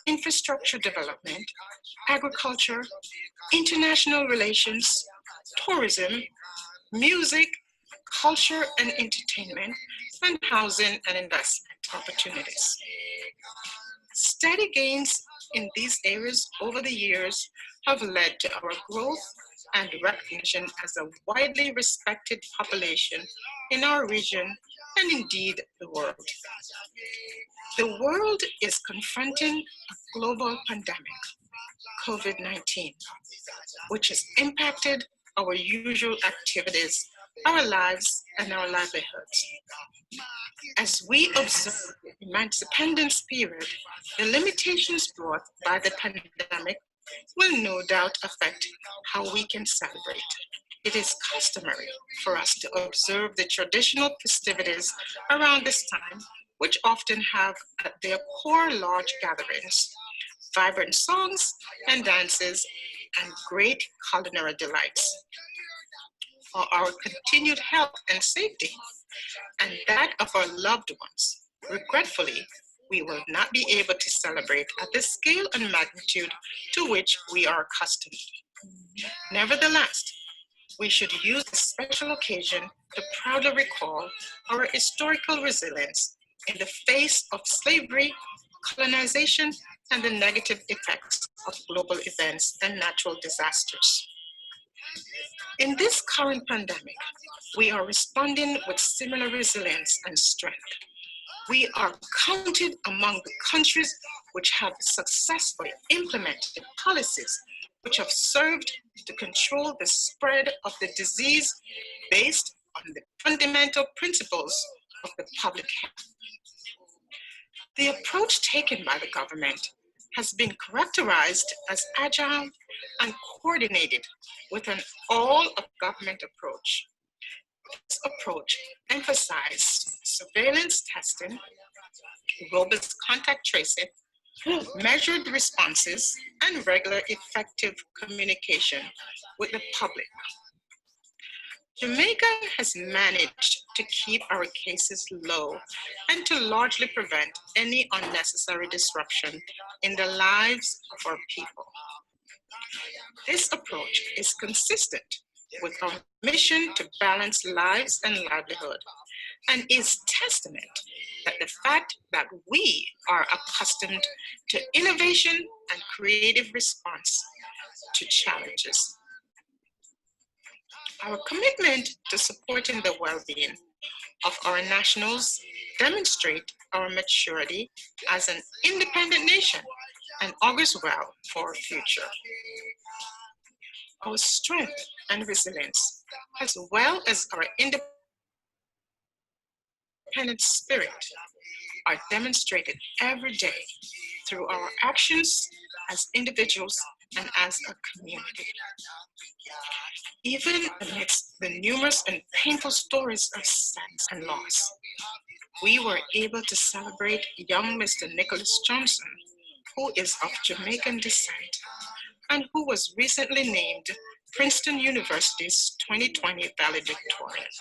infrastructure development, agriculture, international relations, tourism, music, culture and entertainment, and housing and investment opportunities. Steady gains in these areas over the years have led to our growth and recognition as a widely respected population in our region and indeed the world. The world is confronting a global pandemic, COVID-19, which has impacted our usual activities, our lives, and our livelihoods. As we observe the Independence period, the limitations brought by the pandemic will no doubt affect how we can celebrate. It is customary for us to observe the traditional festivities around this time, which often have at their core large gatherings, vibrant songs and dances, and great culinary delights. For our continued health and safety, and that of our loved ones, regretfully, we will not be able to celebrate at the scale and magnitude to which we are accustomed. Nevertheless, we should use this special occasion to proudly recall our historical resilience in the face of slavery, colonization, and the negative effects of global events and natural disasters. In this current pandemic, we are responding with similar resilience and strength. We are counted among the countries which have successfully implemented policies which have served to control the spread of the disease based on the fundamental principles of the public health. The approach taken by the government has been characterized as agile and coordinated with an all-of-government approach. This approach emphasized surveillance testing, robust contact tracing, measured responses, and regular effective communication with the public. Jamaica has managed to keep our cases low and to largely prevent any unnecessary disruption in the lives of our people. This approach is consistent with our mission to balance lives and livelihood, and is testament that the fact that we are accustomed to innovation and creative response to challenges. Our commitment to supporting the well-being of our nationals demonstrate our maturity as an independent nation and augurs well for our future. Our strength and resilience, as well as our independent spirit, are demonstrated every day through our actions as individuals and as a community. Even amidst the numerous and painful stories of sadness and loss, we were able to celebrate young Mr. Nicholas Johnson, who is of Jamaican descent and who was recently named Princeton University's 2020 valedictorian.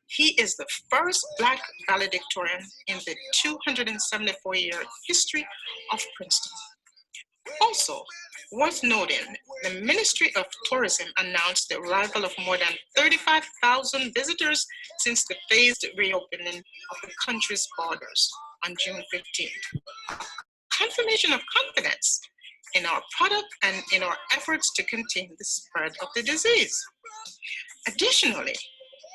He is the first Black valedictorian in the 274-year history of Princeton. Also, worth noting, the Ministry of Tourism announced the arrival of more than 35,000 visitors since the phased reopening of the country's borders on June 15th. Confirmation of confidence in our product and in our efforts to contain the spread of the disease. Additionally,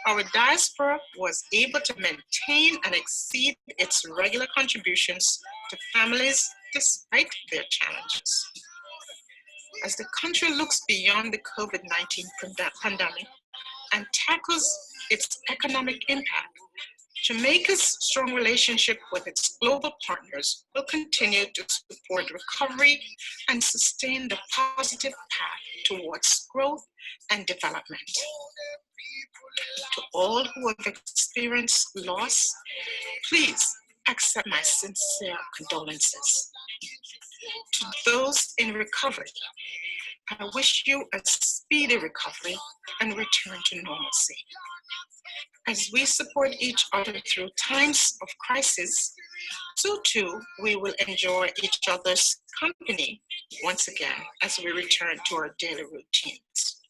our diaspora was able to maintain and exceed its regular contributions to families despite their challenges. As the country looks beyond the COVID-19 pandemic and tackles its economic impact, Jamaica's strong relationship with its global partners will continue to support recovery and sustain the positive path towards growth and development. To all who have experienced loss, please accept my sincere condolences. To those in recovery, I wish you a speedy recovery and return to normalcy. As we support each other through times of crisis, so too we will enjoy each other's company once again as we return to our daily routines.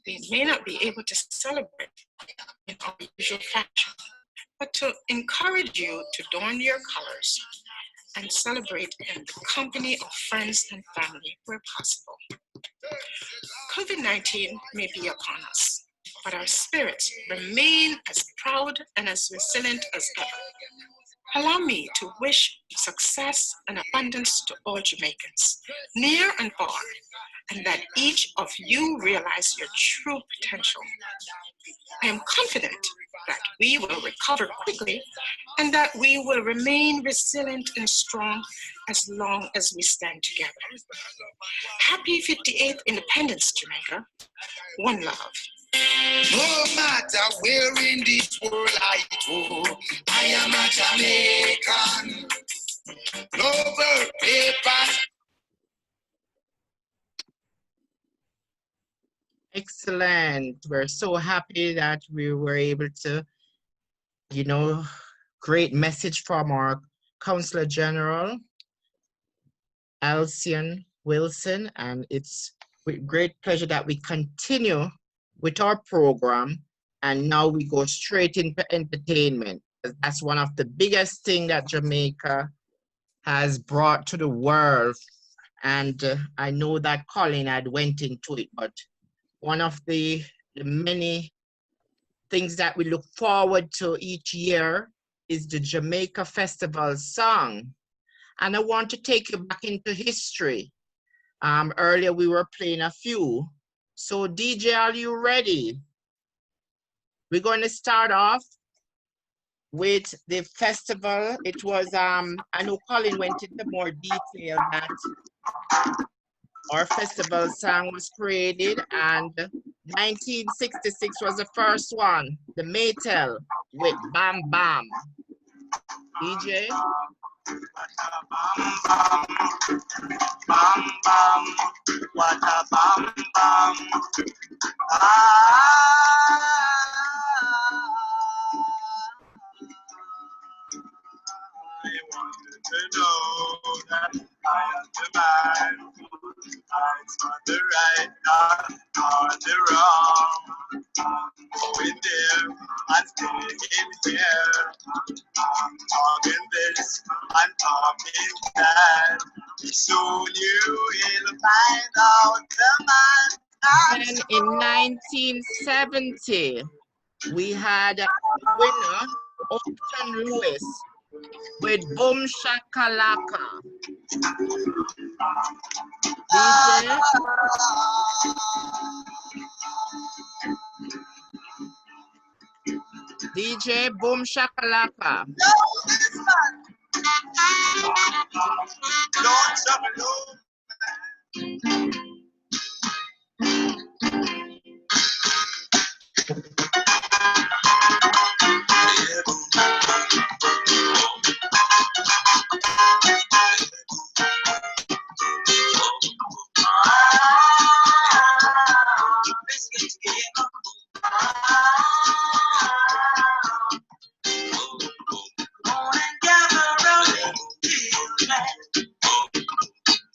We may not be able to celebrate in our usual fashion, but to encourage you to don your colors and celebrate in the company of friends and family where possible. COVID-19 may be upon us, but our spirits remain as proud and as resilient as ever. Allow me to wish success and abundance to all Jamaicans, near and far, and that each of you realize your true potential. I am confident that we will recover quickly and that we will remain resilient and strong as long as we stand together. Happy 58th Independence, Jamaica. One love. No matter where in this world I go, I am a Jamaican. No birth papers. Excellent. We're so happy that we were able to, great message from our Counselor General, Alcian Wilson, and it's with great pleasure that we continue with our program, and now we go straight into entertainment. That's one of the biggest things that Jamaica has brought to the world, and I know that Colin had went into it, but one of the many things that we look forward to each year is the Jamaica Festival song. And I want to take you back into history. Earlier we were playing a few. So DJ, are you ready? We're going to start off with the festival. It was, I know Colin went into more detail that our festival song was created, and 1966 was the first one, the Maytel with Bam Bam. DJ? Bam bam, what a bam bam. I want you to know that I am the man who fights for the right, not for the wrong. I'm going there and staying here. I'm talking this and talking that. Soon you will find out the man. And in 1970, we had a winner, Upton Lewis, with Boom Shakalaka. DJ? DJ Boom Shakalaka. Don't stop alone.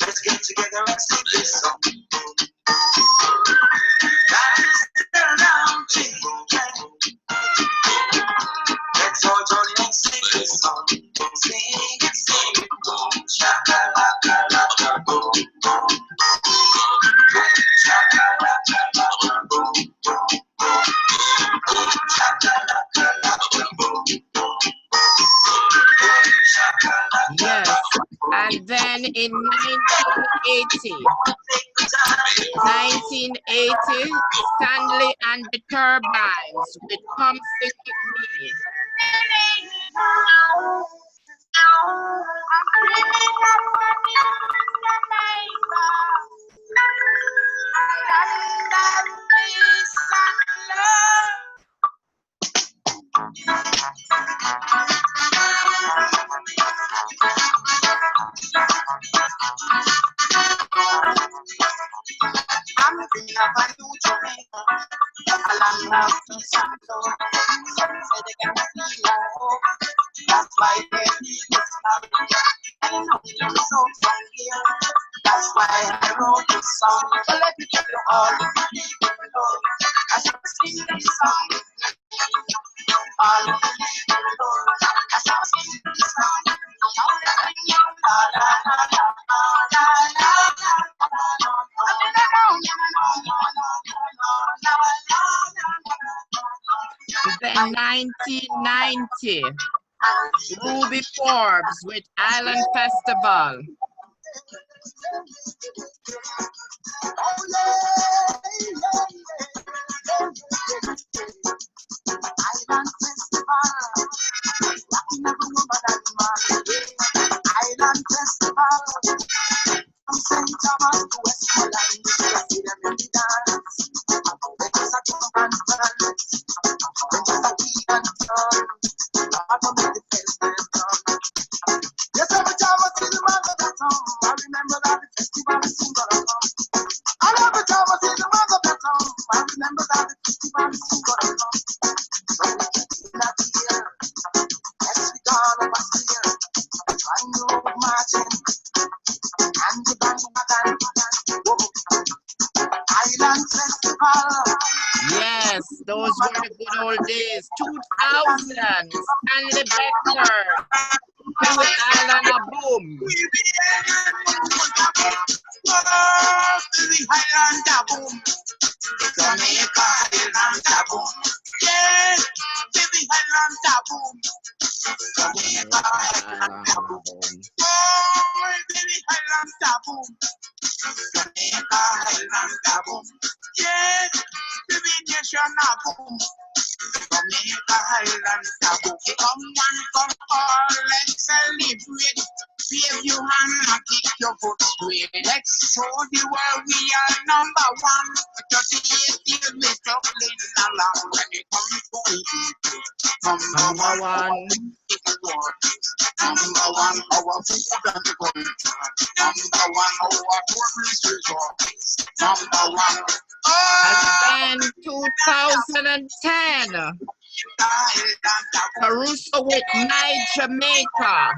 Let's get together and sing this song. Let's all join in and sing this song. Sing it, boom, shakalaka, boom, boom. Shakalaka, boom, boom, shakalaka, boom, boom. Yes, and then in 1980, Stanley and the Turbines with Come Sing With Me. I'm thinking of a new Jamaica. A long love to Santo. Some say they can feel hope. That's why they need this love. I know you're so here. That's why I wrote this song. So let me tell you all the people know. As I sing this song, all the people know. As I sing this song, all the people know. La la la la la la la. Then 1990, Ruby Forbes with Island Festival. Island Festival, Island Festival, from St. Thomas to Westmoreland, you see them in the dance. They just a jump and dance, they just a beat and turn. I don't make the festival done. Yes, every time I see the man of the town, I remember that the festival is soon gonna come. And every time I see the man of the town, I remember that the festival is soon gonna come. So we keep in that year, yes, we gone over here, trying to road marching, and the bandwagon, Island Festival. Yes, those were the good old days. 2000, Stanley Becker with Island a Boom. Island a Boom. Jamaica Island a Boom. Yeah, baby Island a Boom. Jamaica Island a Boom. Oh, baby Island a Boom. Jamaica Island a Boom. Yeah, baby nation a Boom. Jamaica Highlands taboo. Come one, come all, let's celebrate. Wave your hand and kick your foot straight. Let's show the world we are number one. 38 years we struggling along. When it comes to it, number one. Number one, our food and culture. Number one, our tourist resort. Number one. And then 2010, Caruso with My Jamaica.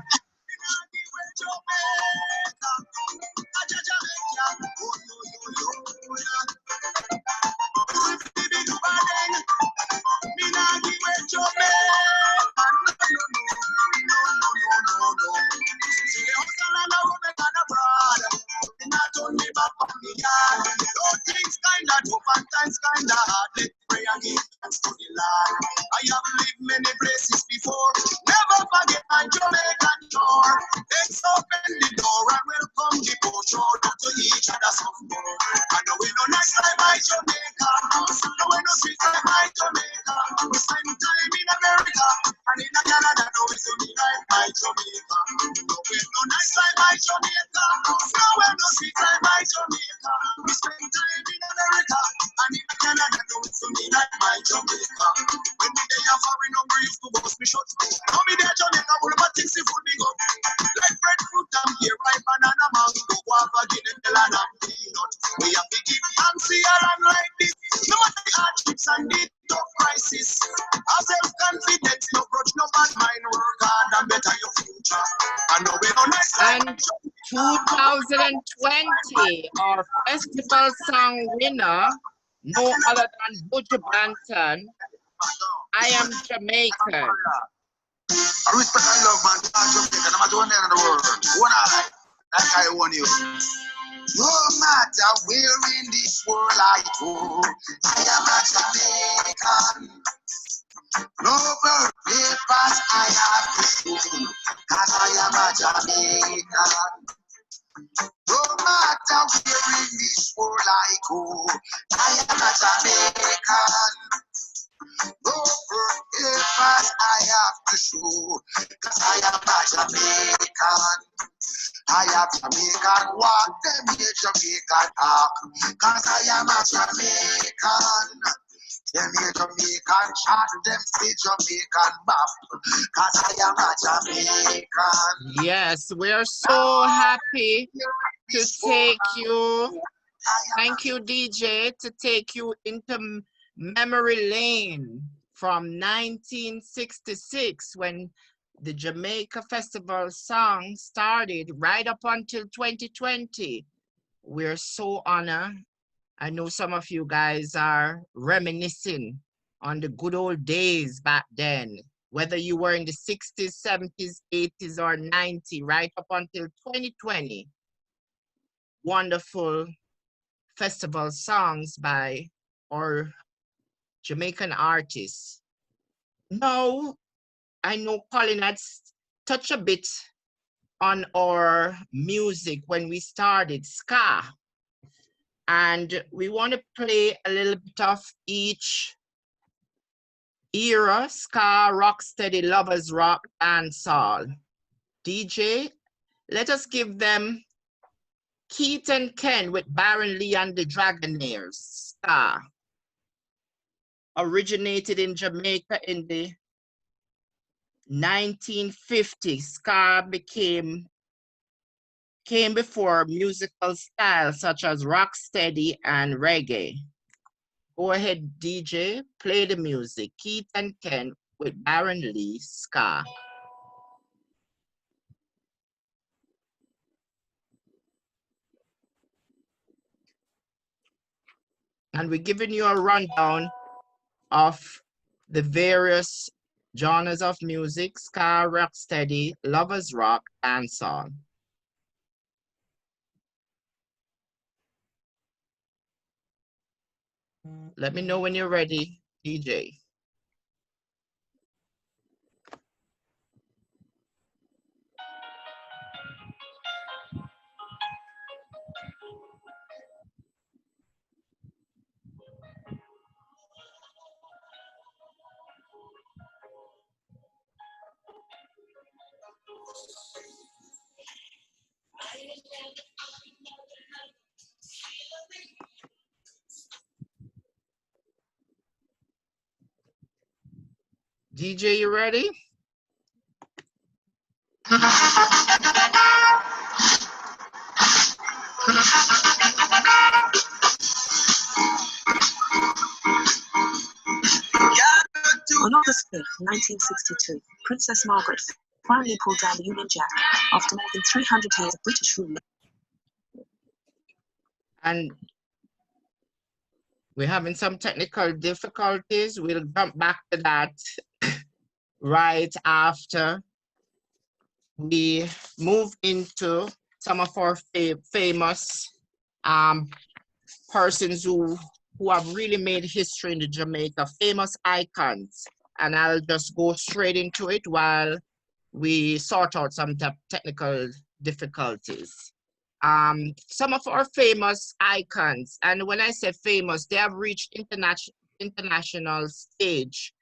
I have lived many places before. Never forget my Jamaican shore. Let's open the door and welcome the boat shore to each other some more. I know we no nice like my Jamaica. No we no sweet like my Jamaica. We spend time in America and in Canada. No we see like my Jamaica. No we no nice like my Jamaica. No we no sweet like my Jamaica. We spend time in America and in Canada. No we see like my Jamaica. When we day of foreign number used to bust me shut. Now me there Jamaica, all of my things see food me go. Like breadfruit and beer, ripe banana, mango, guava, guinea, melon and peanut. We have to give thanks to your land like this. No matter the hardships and the tough crisis. Our self-confidence, no grudge, no bad mind, work hard and better your future. I know we don't nice and 2020, our festival song winner, no other than Buju Banton, I Am Jamaican. I respect and love man, Jamaica, no matter what in the world. One eye, like I want you. No matter where in this world I go, I am a Jamaican. No papers I have to show, cause I am a Jamaican. No matter where in this world I go, I am a Jamaican. No papers I have to show, cause I am a Jamaican. I am Jamaican walk, them here Jamaican talk, cause I am a Jamaican. Them here Jamaican chat, them say Jamaican map, cause I am a Jamaican. Yes, we're so happy to take you. Thank you, DJ, to take you into memory lane from 1966 when the Jamaica Festival song started right up until 2020. We're so honored. I know some of you guys are reminiscing on the good old days back then, whether you were in the 60s, 70s, 80s, or 90s, right up until 2020. Wonderful festival songs by our Jamaican artists. Now, I know Colin had touched a bit on our music when we started, ska. And we want to play a little bit of each era, ska, rocksteady, lovers rock, dancehall. DJ, let us give them Keith and Ken with Baron Lee and the Dragonaires, ska. Originated in Jamaica in the 1950s, ska came before musical styles such as rocksteady and reggae. Go ahead, DJ, play the music. Keith and Ken with Baron Lee, ska. And we're giving you a rundown of the various genres of music: ska, rocksteady, lovers rock, dancehall. Let me know when you're ready, DJ. DJ, you ready? On August 5th, 1962, Princess Margaret finally pulled down the Union Jack after more than 300 years of British rule. And we're having some technical difficulties. We'll jump back to that right after we move into some of our famous persons who have really made history in the Jamaica, famous icons. And I'll just go straight into it while we sort out some technical difficulties. Some of our famous icons, and when I say famous, they have reached international stage.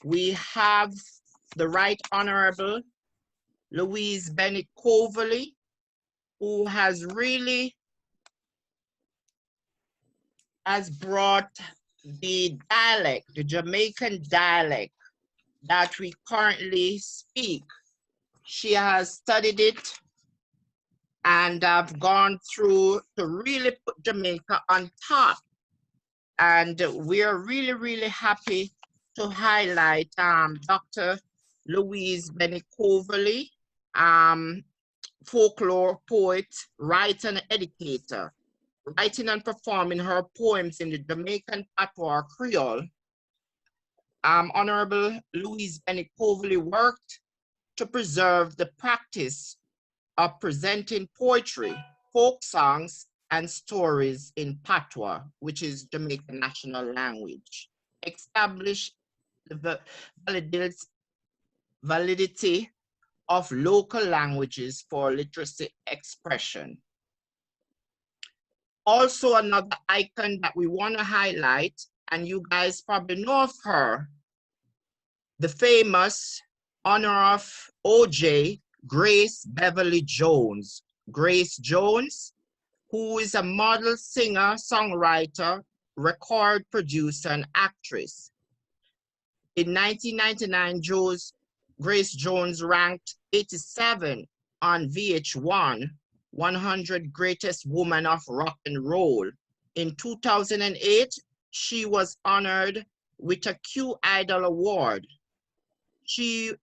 We have the Right Honorable Louise Bennett Coverley, who has brought the dialect, the Jamaican dialect that we currently speak. She has studied it and have gone through to really put Jamaica on top. And we're really, really happy to highlight Dr. Louise Bennett Coverley, folklore poet, writer, and educator, writing and performing her poems in the Jamaican patois Creole. Honorable Louise Bennett Coverley worked to preserve the practice of presenting poetry, folk songs, and stories in patois, which is Jamaican national language, establish the validity of local languages for literacy expression. Also, another icon that we want to highlight, and you guys probably know of her, the famous honor of OJ, Grace Beverly Jones. Grace Jones, who is a model, singer, songwriter, record producer, and actress. In 1999, Grace Jones ranked 87 on VH1, 100 Greatest Women of Rock and Roll. In 2008, she was honored with a Q Idol Award. She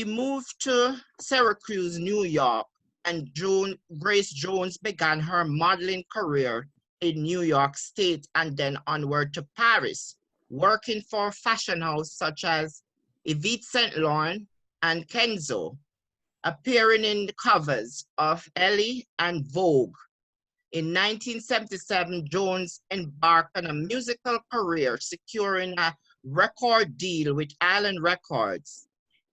moved to Syracuse, New York, and Grace Jones began her modeling career in New York State and then onward to Paris, working for fashion houses such as Yves Saint Laurent and Kenzo, appearing in the covers of Elle and Vogue. In 1977, Jones embarked on a musical career, securing a record deal with Island Records.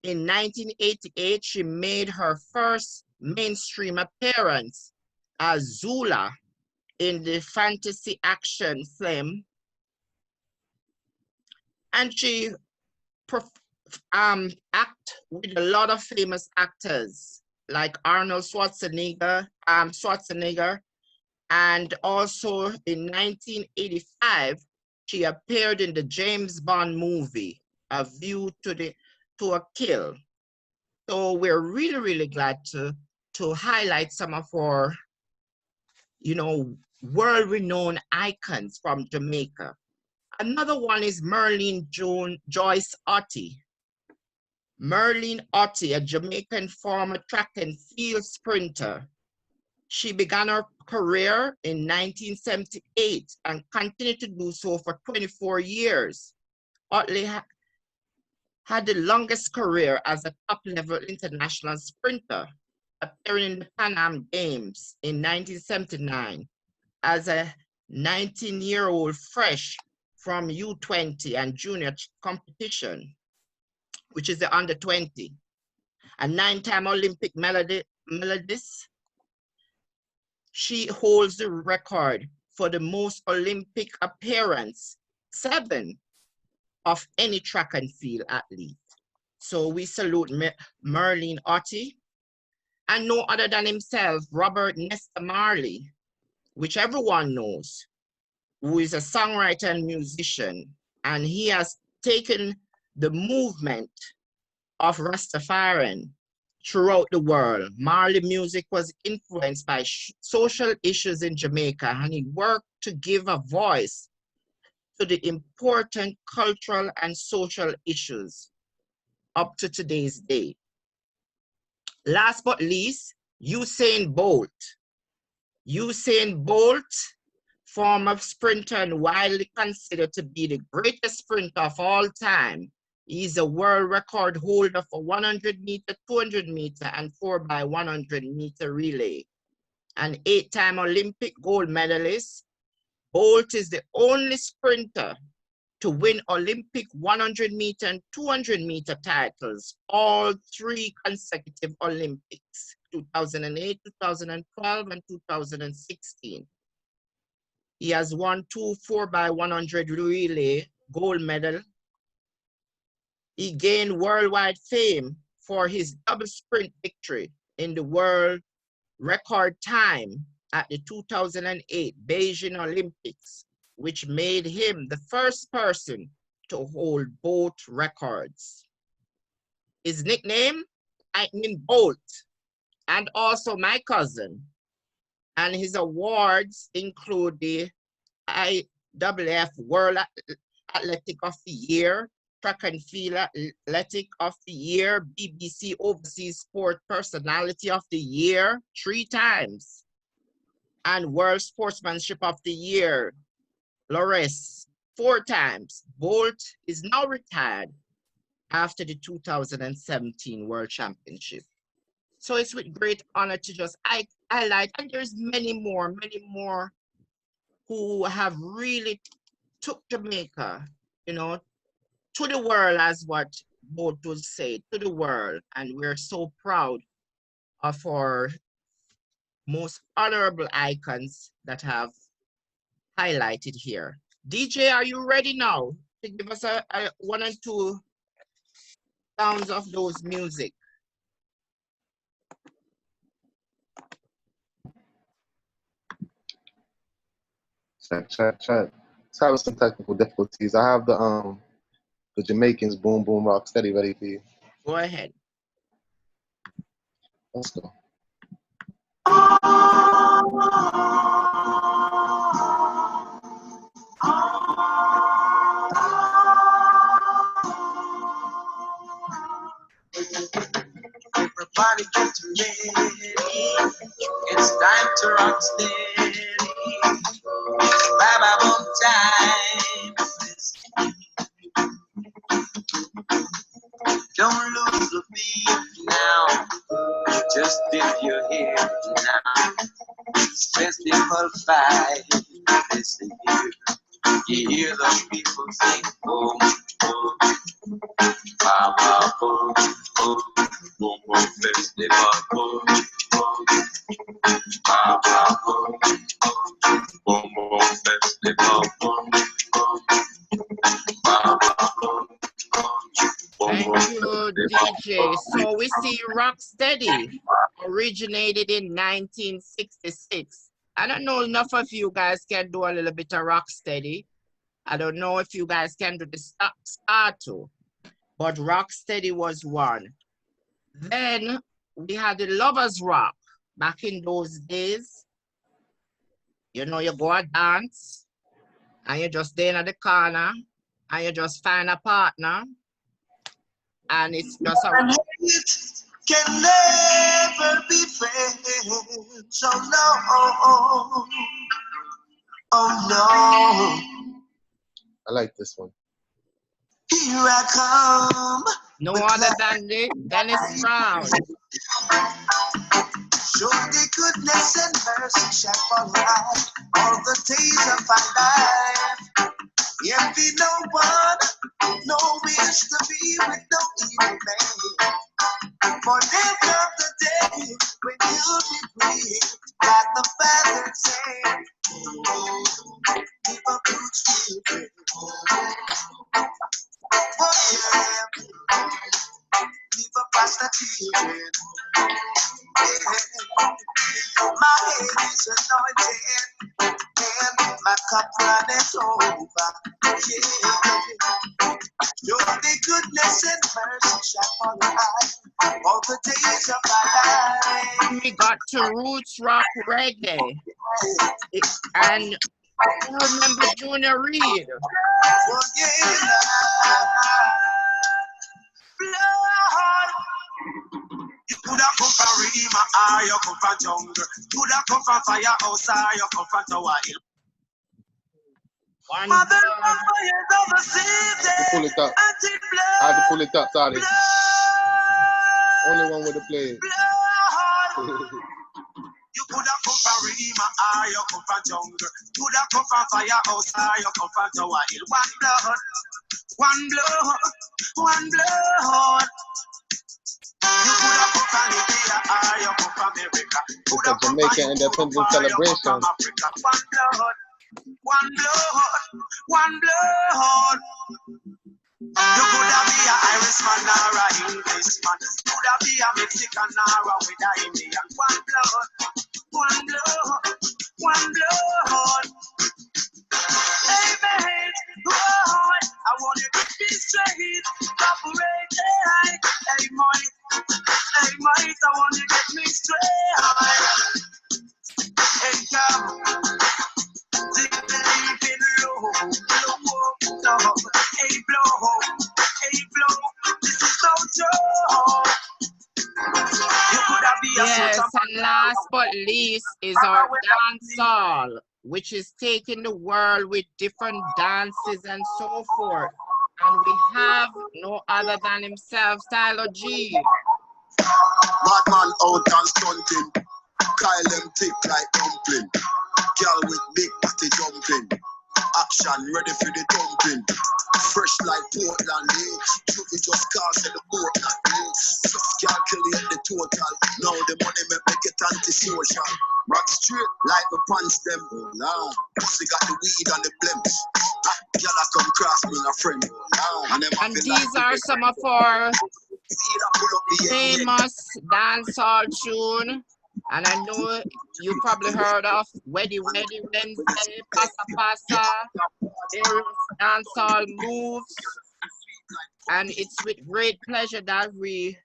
In 1988, she made her first mainstream appearance as Zula in the fantasy action film, and she act with a lot of famous actors like Arnold Schwarzenegger, and also in 1985, she appeared in the James Bond movie, A View to a Kill. So we're really, really glad to highlight some of our, world-renowned icons from Jamaica. Another one is Merlene Joyce Ottey. Merlene Ottey, a Jamaican former track and field sprinter. She began her career in 1978 and continued to do so for 24 years. Ottey had the longest career as a top-level international sprinter, appearing in the Pan Am Games in 1979 as a 19-year-old fresh from U20 and junior competition, which is the under 20. A 9-time Olympic medalist, she holds the record for the most Olympic appearance, 7 of any track and field athlete. So we salute Merlene Ottey. and no other than himself, Robert Nesta Marley, which everyone knows, who is a songwriter and musician, and he has taken the movement of Rastafarian throughout the world. Marley music was influenced by social issues in Jamaica, and he worked to give a voice to the important cultural and social issues up to today's day. Last but least, Usain Bolt. Usain Bolt, former sprinter and widely considered to be the greatest sprinter of all time. He's a world record holder for 100 meter, 200 meter, and 4x100 meter relay. An 8-time Olympic gold medalist, Bolt is the only sprinter to win Olympic 100 meter and 200 meter titles, all 3 consecutive Olympics, 2008, 2012, and 2016. He has won 2 4x100 relay gold medal. He gained worldwide fame for his double sprint victory in the world record time at the 2008 Beijing Olympics, which made him the first person to hold both records. His nickname, Lightning Bolt, and also my cousin. And his awards include the IWF World Athletic of the Year, Track and Field Athletic of the Year, BBC Overseas Sport Personality of the Year 3 times, and World Sportsmanship of the Year, Lores, 4 times. Bolt is now retired after the 2017 World Championship. So it's with great honor to just highlight, and there's many more who have really took Jamaica, you know, to the world, as what Bolt would say, to the world. And we're so proud of our most honorable icons that have highlighted here. DJ, are you ready now to give us a 1 and 2 sounds of those music? Check. It's having some technical difficulties. I have the Jamaicans Boom Boom Rock Steady ready for you. Go ahead. Let's go. Everybody get ready. It's time to rock steady. Bye boom time. Don't lose the beat now. Just dip your head now. It's festival vibe. Listen here. You hear the people sing boom boom. Ba ba boom boom. Boom boom festival boom boom. Ba ba boom boom. Boom boom festival boom boom. Ba ba boom. Thank you, DJ. So we see Rocksteady originated in 1966. I don't know enough of you guys can do a little bit of Rocksteady. I don't know if you guys can do the staccato, but Rocksteady was one. Then we had the Lovers Rock back in those days. You know, you go and dance and you just stay in the corner and you just find a partner. And it's just a can never be friends. So no, oh no. I like this one. Here I come. No other than Dennis Brown. Show the goodness and mercy shall follow us all the days of our life. Envy no one, no wish to be with no evil man. For there comes the day when you'll be free, like the Father said. Keep up roots with it. Oh yeah. Leave a past that healing. My head is anointed and my cup runneth over. Yeah. Surely goodness and mercy shall follow us all the days of my life. We got to roots rock reggae. And you remember Junior Reid? Oh, yeah. Blood. You could have come from Rima, or you come from jungle. You could have come from firehouse, or you come from Tower Hill. I Mother, had to pull it up. I had to pull it up, sorry. Only one with the play. You could have come from Rima, or you come from jungle. You could have come from firehouse, or you come from Tower Hill. One blood, one blood, one blood. You could have come from Libya, or you come from America. It's a Jamaica Independence celebration. One blood, one blood, one blood. You could have be an Irishman or an Englishman. You could have be a Mexican or a Indian. One blood, one blood, one blood. Hey mate, Lord, I want you to be straight, operate, hey mate, I want you to get me straight. Hey come, deep in low, hey blow, this is no joke. You could have be a Yes, and last but least is our dancehall, which is taking the world with different dances and so forth. And we have no other than himself, Tyler G. Madman out and stunting, Kyle them thick like dumpling. Girl with big body jumping, action ready for the thumping. Fresh like Portland, Juvie just cast at the boat that calculate the total. Now the money make me get antisocial. Rock straight like the pants them. Nah, pussy got the weed and the blimps. Girl I come cross me a friend. And these are some of our famous dancehall tune. And I know you probably heard of Weddy Weddy Wednesday, Passa Passa, various dancehall moves. And it's with great pleasure that we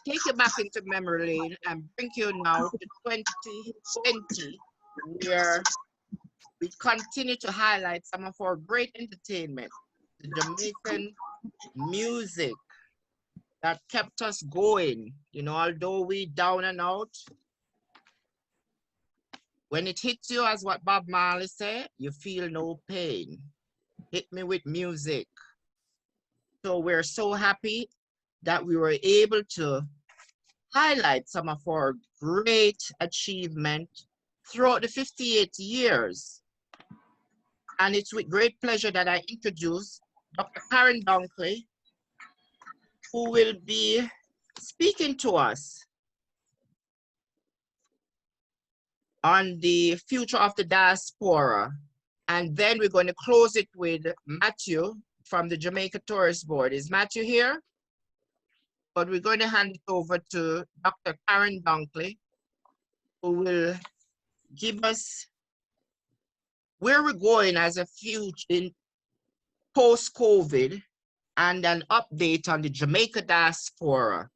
take you back into memory lane and bring you now to 2020, where we continue to highlight some of our great entertainment, the Jamaican music that kept us going. You know, although we down and out, when it hits you, as what Bob Marley said, you feel no pain. Hit me with music. So we're so happy that we were able to highlight some of our great achievement throughout the 58 years. And it's with great pleasure that I introduce Dr. Karen Dunkley, who will be speaking to us on the future of the diaspora. And then we're going to close it with Matthew from the Jamaica Tourist Board. Is Matthew here? But we're going to hand it over to Dr. Karen Dunkley, who will give us where we're going as a future in post-COVID and an update on the Jamaica diaspora.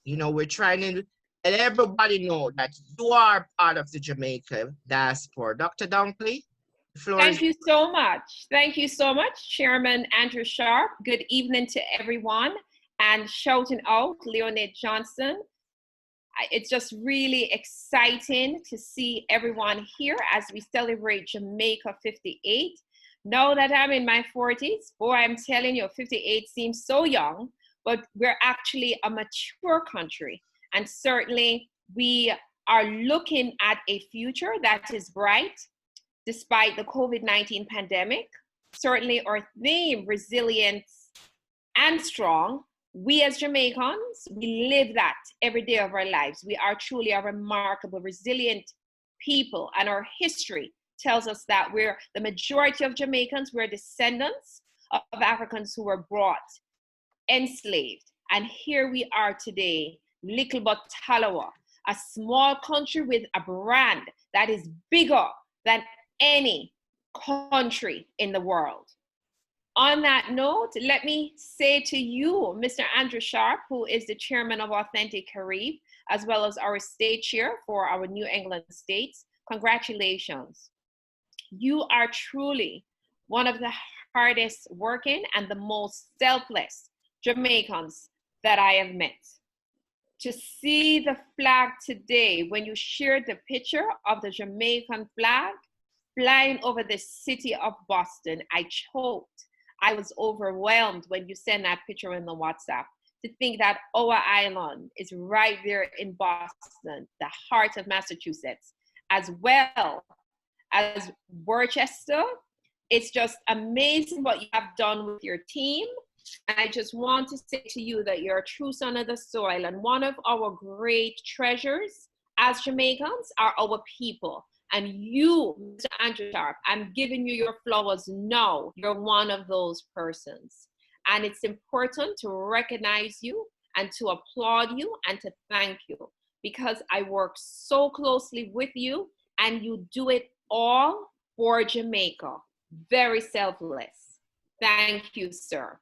You know, we're trying to let everybody know that you are part of the Jamaica diaspora. Dr. Dunkley, the floor Thank is you so much. Thank you so much, Chairman Andrew Sharp. Good evening to everyone. And shouting out Leonid Johnson. It's just really exciting to see everyone here as we celebrate Jamaica 58. Now that I'm in my 40s, boy, I'm telling you, 58 seems so young, but we're actually a mature country. And certainly we are looking at a future that is bright despite the COVID-19 pandemic. Certainly our theme, resilience and strong. We as Jamaicans, we live that every day of our lives. We are truly a remarkable, resilient people, and our history tells us that we're the majority of Jamaicans, we're descendants of Africans who were brought, enslaved, And here we are today, little but Talawa, a small country with a brand that is bigger than any country in the world. On that note, let me say to you, Mr. Andrew Sharp, who is the chairman of Authentic Carib, as well as our state chair for our New England states, congratulations. You are truly one of the hardest working and the most selfless Jamaicans that I have met. To see the flag today, when you shared the picture of the Jamaican flag flying over the city of Boston, I choked. I was overwhelmed when you sent that picture in the WhatsApp, to think that our island is right there in Boston, the heart of Massachusetts, as well as Worcester. It's just amazing what you have done with your team. And I just want to say to you that you're a true son of the soil, and one of our great treasures as Jamaicans are our people. And you, Mr. Andrew Sharp, I'm giving you your flowers now. You're one of those persons. And it's important to recognize you and to applaud you and to thank you, because I work so closely with you and you do it all for Jamaica. Very selfless. Thank you, sir.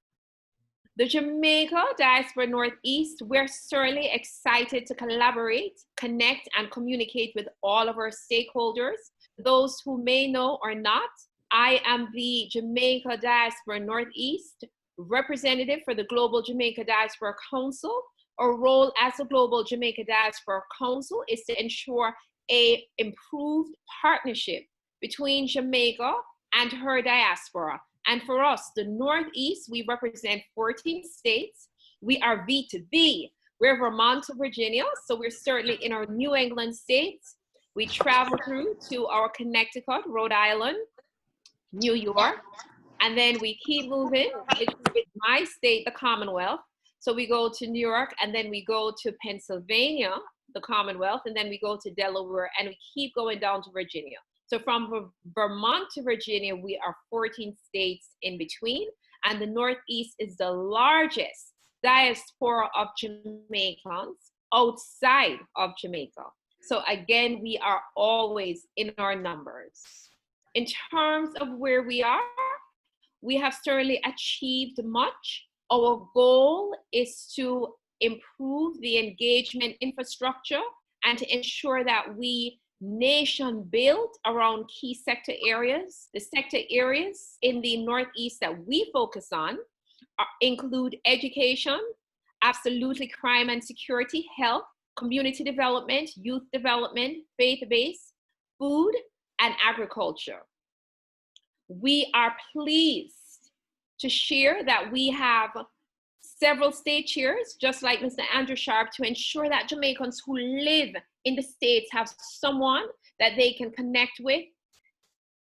The Jamaica Diaspora Northeast, we're certainly excited to collaborate, connect, and communicate with all of our stakeholders. Those who may know or not, I am the Jamaica Diaspora Northeast representative for the Global Jamaica Diaspora Council. Our role as the Global Jamaica Diaspora Council is to ensure an improved partnership between Jamaica and her diaspora. And for us, the Northeast, we represent 14 states. We are V to V. We're Vermont to Virginia, so we're certainly in our New England states. We travel through to our Connecticut, Rhode Island, New York, and then we keep moving with my state, the Commonwealth. So we go to New York, and then we go to Pennsylvania, the Commonwealth, and then we go to Delaware, and we keep going down to Virginia. So from Vermont to Virginia, we are 14 states in between, and the Northeast is the largest diaspora of Jamaicans outside of Jamaica. So again, we are always in our numbers. In terms of where we are, we have certainly achieved much. Our goal is to improve the engagement infrastructure and to ensure that we nation build around key sector areas. The sector areas in the Northeast that we focus on include education, absolutely crime and security, health, community development, youth development, faith-based, food, and agriculture. We are pleased to share that we have several state chairs, just like Mr. Andrew Sharp, to ensure that Jamaicans who live in the States have someone that they can connect with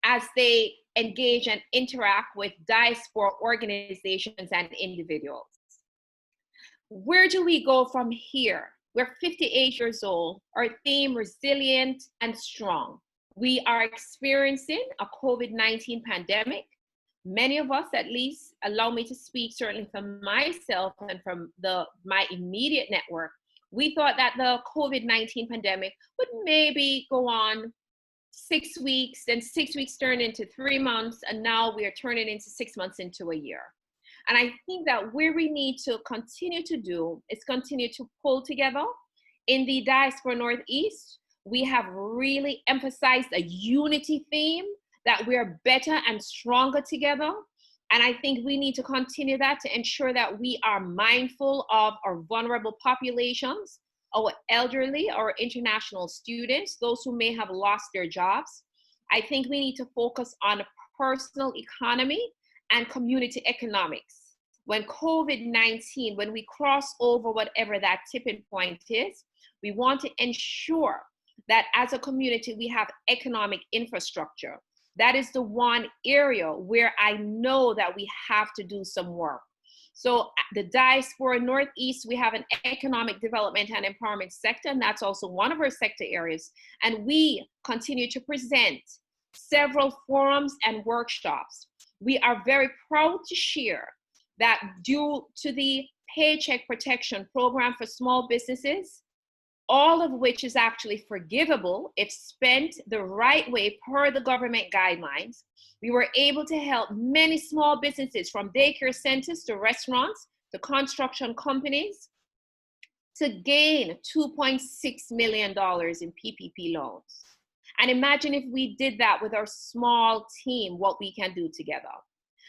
as they engage and interact with diaspora organizations and individuals. Where do we go from here? We're 58 years old. Our theme, resilient and strong. We are experiencing a COVID-19 pandemic. Many of us, at least, allow me to speak certainly from myself and from my immediate network, we thought that the COVID-19 pandemic would maybe go on 6 weeks, then 6 weeks turned into 3 months, and now we are turning into 6 months into a year. And I think that where we need to continue to do is continue to pull together. In the Diaspora Northeast, we have really emphasized a unity theme, that we're better and stronger together. And I think we need to continue that to ensure that we are mindful of our vulnerable populations, our elderly, our international students, those who may have lost their jobs. I think we need to focus on personal economy and community economics. When COVID-19, when we cross over whatever that tipping point is, we want to ensure that as a community, we have economic infrastructure. That is the one area where I know that we have to do some work. So the Diaspora Northeast, we have an economic development and empowerment sector, and that's also one of our sector areas. And we continue to present several forums and workshops. We are very proud to share that due to the Paycheck Protection Program for small businesses, all of which is actually forgivable if spent the right way per the government guidelines. We were able to help many small businesses, from daycare centers to restaurants to construction companies, to gain $2.6 million in PPP loans. And imagine if we did that with our small team, what we can do together.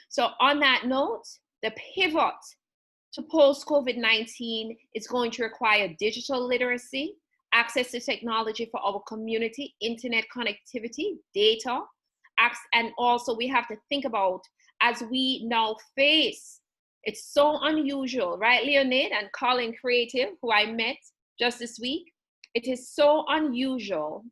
So on that note, the pivot to post-COVID-19 is going to require digital literacy, access to technology for our community, internet connectivity, data, and also we have to think about, as we now face, it's so unusual, right, Leonid and Colin Creative, who I met just this week, it is so unusual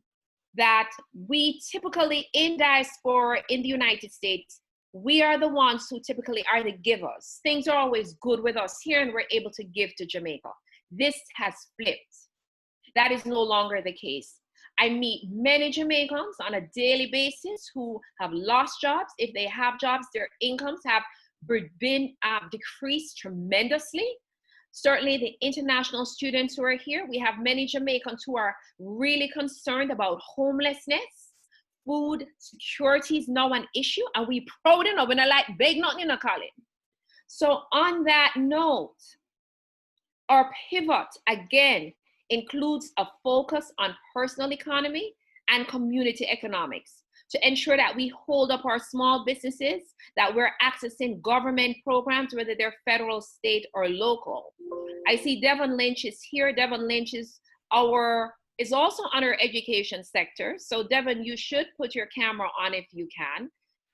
that we typically in diaspora in the United States, we are the ones who typically are the givers. Things are always good with us here and we're able to give to Jamaica. This has flipped. That is no longer the case. I meet many Jamaicans on a daily basis who have lost jobs. If they have jobs, their incomes have been decreased tremendously. Certainly the international students who are here, we have many Jamaicans who are really concerned about homelessness. Food security is now an issue, and we proud enough when I like beg nothing in a Colin. So on that note, our pivot again includes a focus on personal economy and community economics to ensure that we hold up our small businesses, that we're accessing government programs, whether they're federal, state, or local. I see Devon Lynch is here. Devon Lynch is also on our education sector. So Devon, you should put your camera on if you can.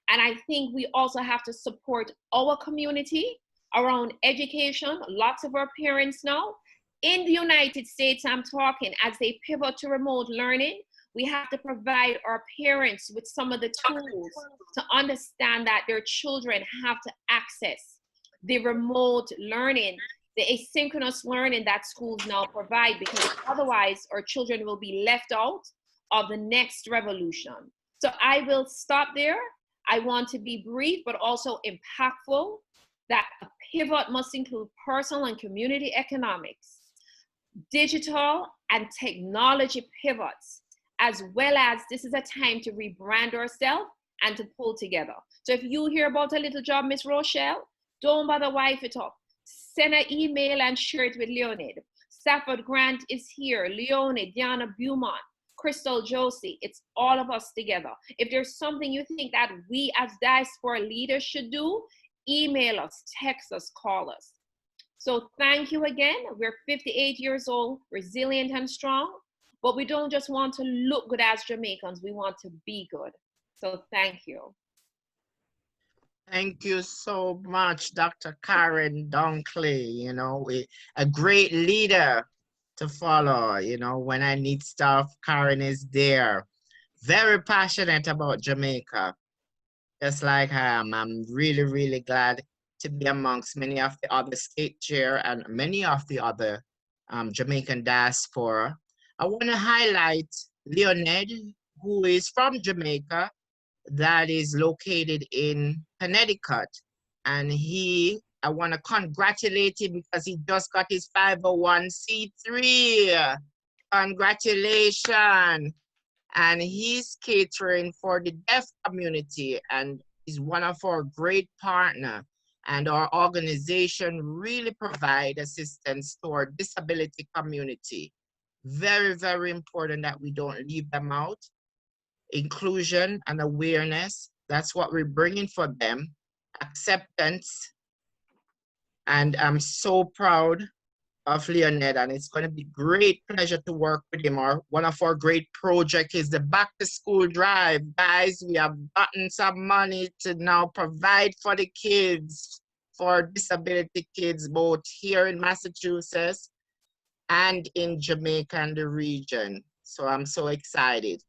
And I think we also have to support our community around education. Lots of our parents now in the United States, I'm talking, as they pivot to remote learning, we have to provide our parents with some of the tools to understand that their children have to access the remote learning, the asynchronous learning that schools now provide, because otherwise our children will be left out of the next revolution. So I will stop there. I want to be brief, but also impactful, that a pivot must include personal and community economics, digital and technology pivots, as well as this is a time to rebrand ourselves and to pull together. So if you hear about a little job, Miss Rochelle, don't bother wife it up. Send an email and share it with Leonid. Stafford Grant is here, Leonid, Diana Beaumont, Crystal Josie, it's all of us together. If there's something you think that we as diaspora leaders should do, email us, text us, call us. So thank you again. We're 58 years old, resilient and strong, but we don't just want to look good as Jamaicans, we want to be good. So thank you. Thank you so much, Dr. Karen Dunkley. You know, a great leader to follow. You know, when I need stuff, Karen is there. Very passionate about Jamaica, just like I am. I'm really, really glad to be amongst many of the other state chair and many of the other Jamaican diaspora. I want to highlight Leonid, who is from Jamaica, that is located in Connecticut. And I want to congratulate him because he just got his 501c3. Congratulations. And he's catering for the deaf community and is one of our great partners. And our organization really provide assistance to our disability community. Very, very important that we don't leave them out. Inclusion and awareness, that's what we're bringing for them. Acceptance. And I'm so proud of Leonid, and it's going to be great pleasure to work with him. One of our great projects is the back to school drive. Guys, we have gotten some money to now provide for the kids, for disability kids, both here in Massachusetts and in Jamaica and the region. So I'm so excited.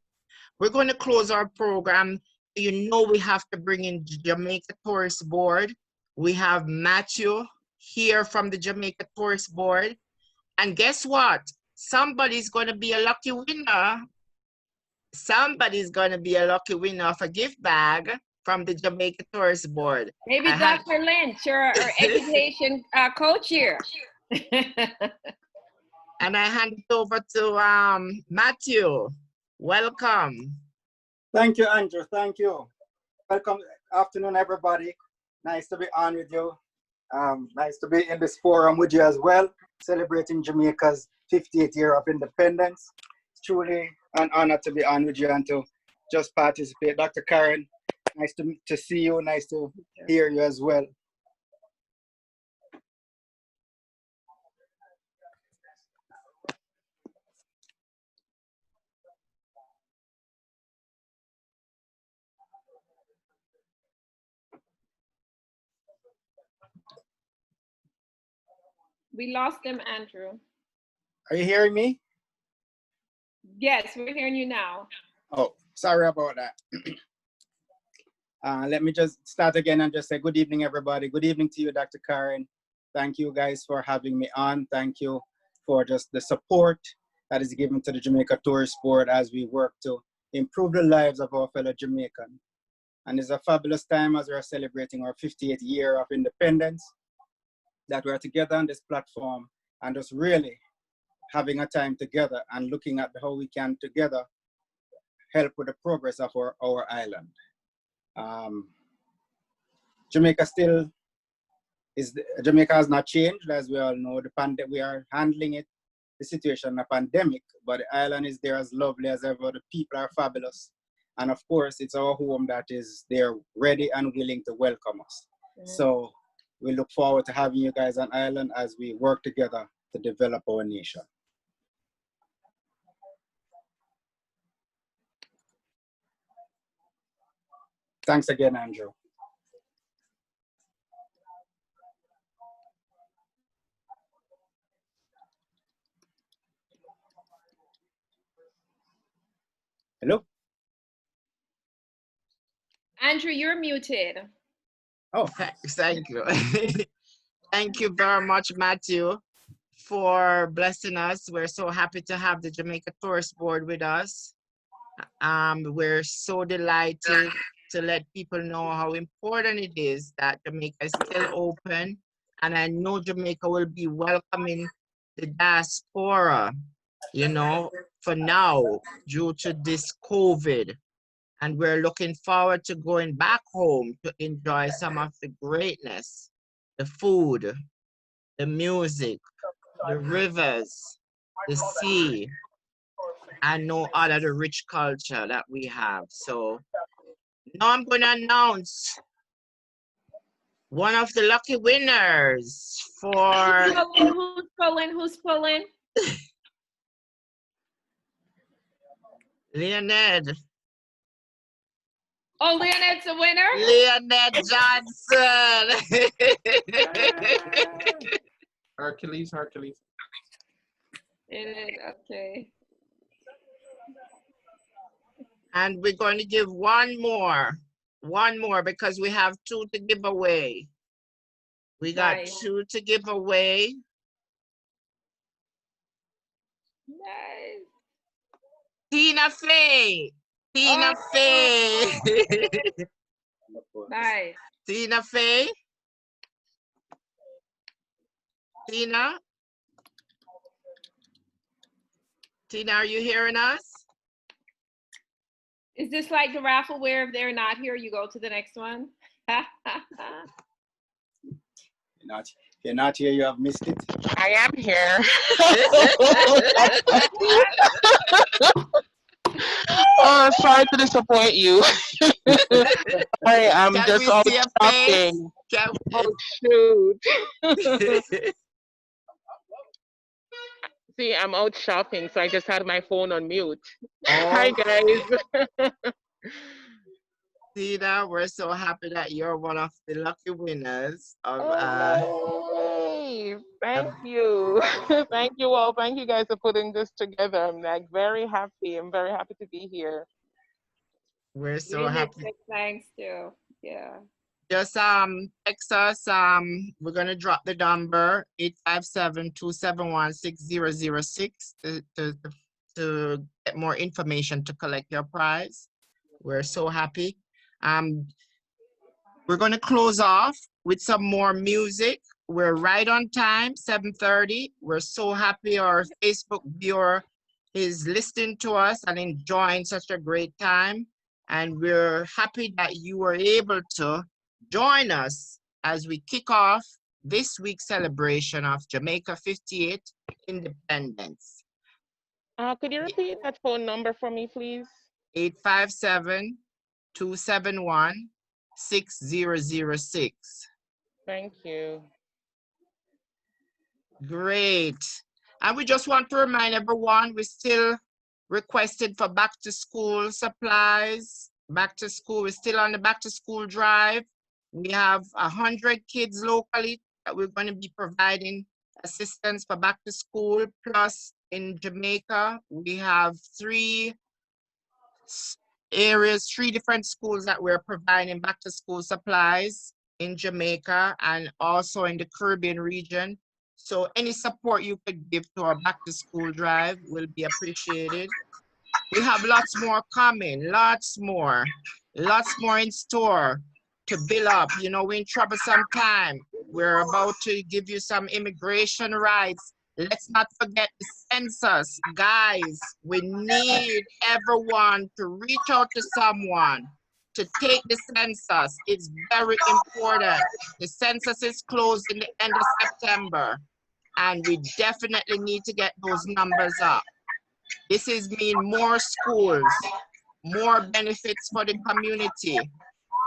We're going to close our program. You know we have to bring in Jamaica Tourist Board. We have Matthew here from the Jamaica Tourist Board. And guess what? Somebody's going to be a lucky winner. Somebody's going to be a lucky winner of a gift bag from the Jamaica Tourist Board. Maybe Dr. Lynch, our education coach here. And I hand it over to Matthew. Welcome. Thank you, Andrew. Thank you. Welcome. Afternoon, everybody. Nice to be on with you. Nice to be in this forum with you as well, celebrating Jamaica's 50th year of independence. It's truly an honor to be on with you and to just participate. Dr. Karen, nice to see you. Nice to hear you as well. We lost them, Andrew. Are you hearing me? Yes, we're hearing you now. Oh, sorry about that. Let me just start again and just say good evening, everybody. Good evening to you, Dr. Karen. Thank you guys for having me on. Thank you for just the support that is given to the Jamaica Tourist Board as we work to improve the lives of our fellow Jamaican. And it's a fabulous time as we're celebrating our 50th year of independence, that we're together on this platform and just really having a time together and looking at how we can together help with the progress of our island. Jamaica has not changed, as we all know. We are handling the situation, a pandemic, but the island is there as lovely as ever. The people are fabulous. And of course, it's our home that is there ready and willing to welcome us. So we look forward to having you guys on island as we work together to develop our nation. Thanks again, Andrew. Hello? Andrew, you're muted. Oh, thank you. Thank you very much, Matthew, for blessing us. We're so happy to have the Jamaica Tourist Board with us. We're so delighted to let people know how important it is that Jamaica is still open. And I know Jamaica will be welcoming the diaspora, you know, for now, due to this COVID. And we're looking forward to going back home to enjoy some of the greatness, the food, the music, the rivers, the sea, and no other the rich culture that we have. So now I'm going to announce one of the lucky winners for... Who's pulling? Leonid. Oh, Leonid's the winner? Leonid Johnson. Hercules. Okay. And we're going to give one more because we have 2 to give away. We got nice. 2 to give away. Nice. Tina Fey. Tina Fey. Nice. Tina Fey. Tina, are you hearing us? Is this like the raffle where if they're not here, you go to the next one? You're not here, you have missed it. I am here. Oh, sorry to disappoint you. I'm just out shopping. Oh, shoot. See, I'm out shopping, so I just had my phone on mute. Oh. Hi, guys. Tina, we're so happy that you're one of the lucky winners of hey, thank you. Thank you all. Thank you guys for putting this together. I'm like very happy. I'm very happy to be here. We're so happy. Thanks too. Yeah. Just text us. We're gonna drop the number 857-271-6006 to get more information to collect your prize. We're so happy. We're going to close off with some more music. We're right on time, 7:30. We're so happy our Facebook viewer is listening to us and enjoying such a great time. And we're happy that you were able to join us as we kick off this week's celebration of Jamaica 58 Independence. Could you repeat that phone number for me, please? 857-271-6006. Thank you. Great. And we just want to remind everyone, we still requested for back to school supplies. Back to school, we're still on the back to school drive. We have 100 kids locally that we're going to be providing assistance for back to school. Plus in Jamaica, we have three different schools that we're providing back to school supplies in Jamaica and also in the Caribbean region. So any support you could give to our back to school drive will be appreciated. We have lots more coming, lots more in store to build up. You know, we're in troublesome time. We're about to give you some immigration rights. Let's not forget the census. Guys, we need everyone to reach out to someone to take the census. It's very important. The census is closed in the end of September, and we definitely need to get those numbers up. This is mean more schools, more benefits for the community.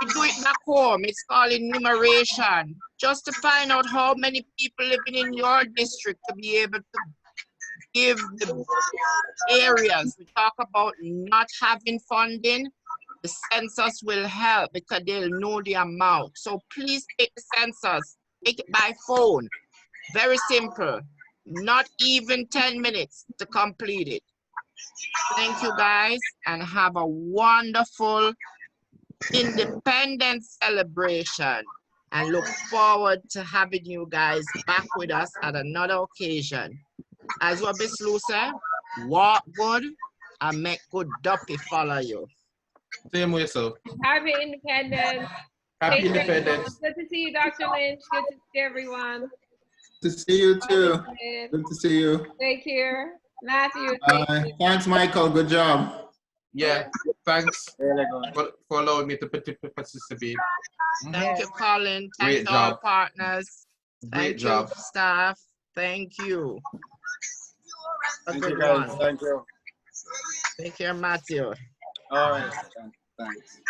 We do it back home. It's called enumeration, just to find out how many people living in your district to be able to give the areas. We talk about not having funding. The census will help because they'll know the amount. So please take the census. Take it by phone. Very simple. Not even 10 minutes to complete it. Thank you guys and have a wonderful Independence celebration, and look forward to having you guys back with us at another occasion. As what Miss Lou said, walk good and make good duppy follow you. Same way, so. Happy Independence. Happy Take care. Independence. Good to see you, Dr. Lynch. Good to see everyone. Good to see you too. Good to see you. Take care. Matthew, take care. Thanks, Michael. Good job. Yeah, thanks for allowing me to participate. Thank you, Colin. Thank Great you, all job. partners. Great Thank job. you, staff. Thank you. Thank you, guys. Thank you. Take care, Matthew. All right. Thanks.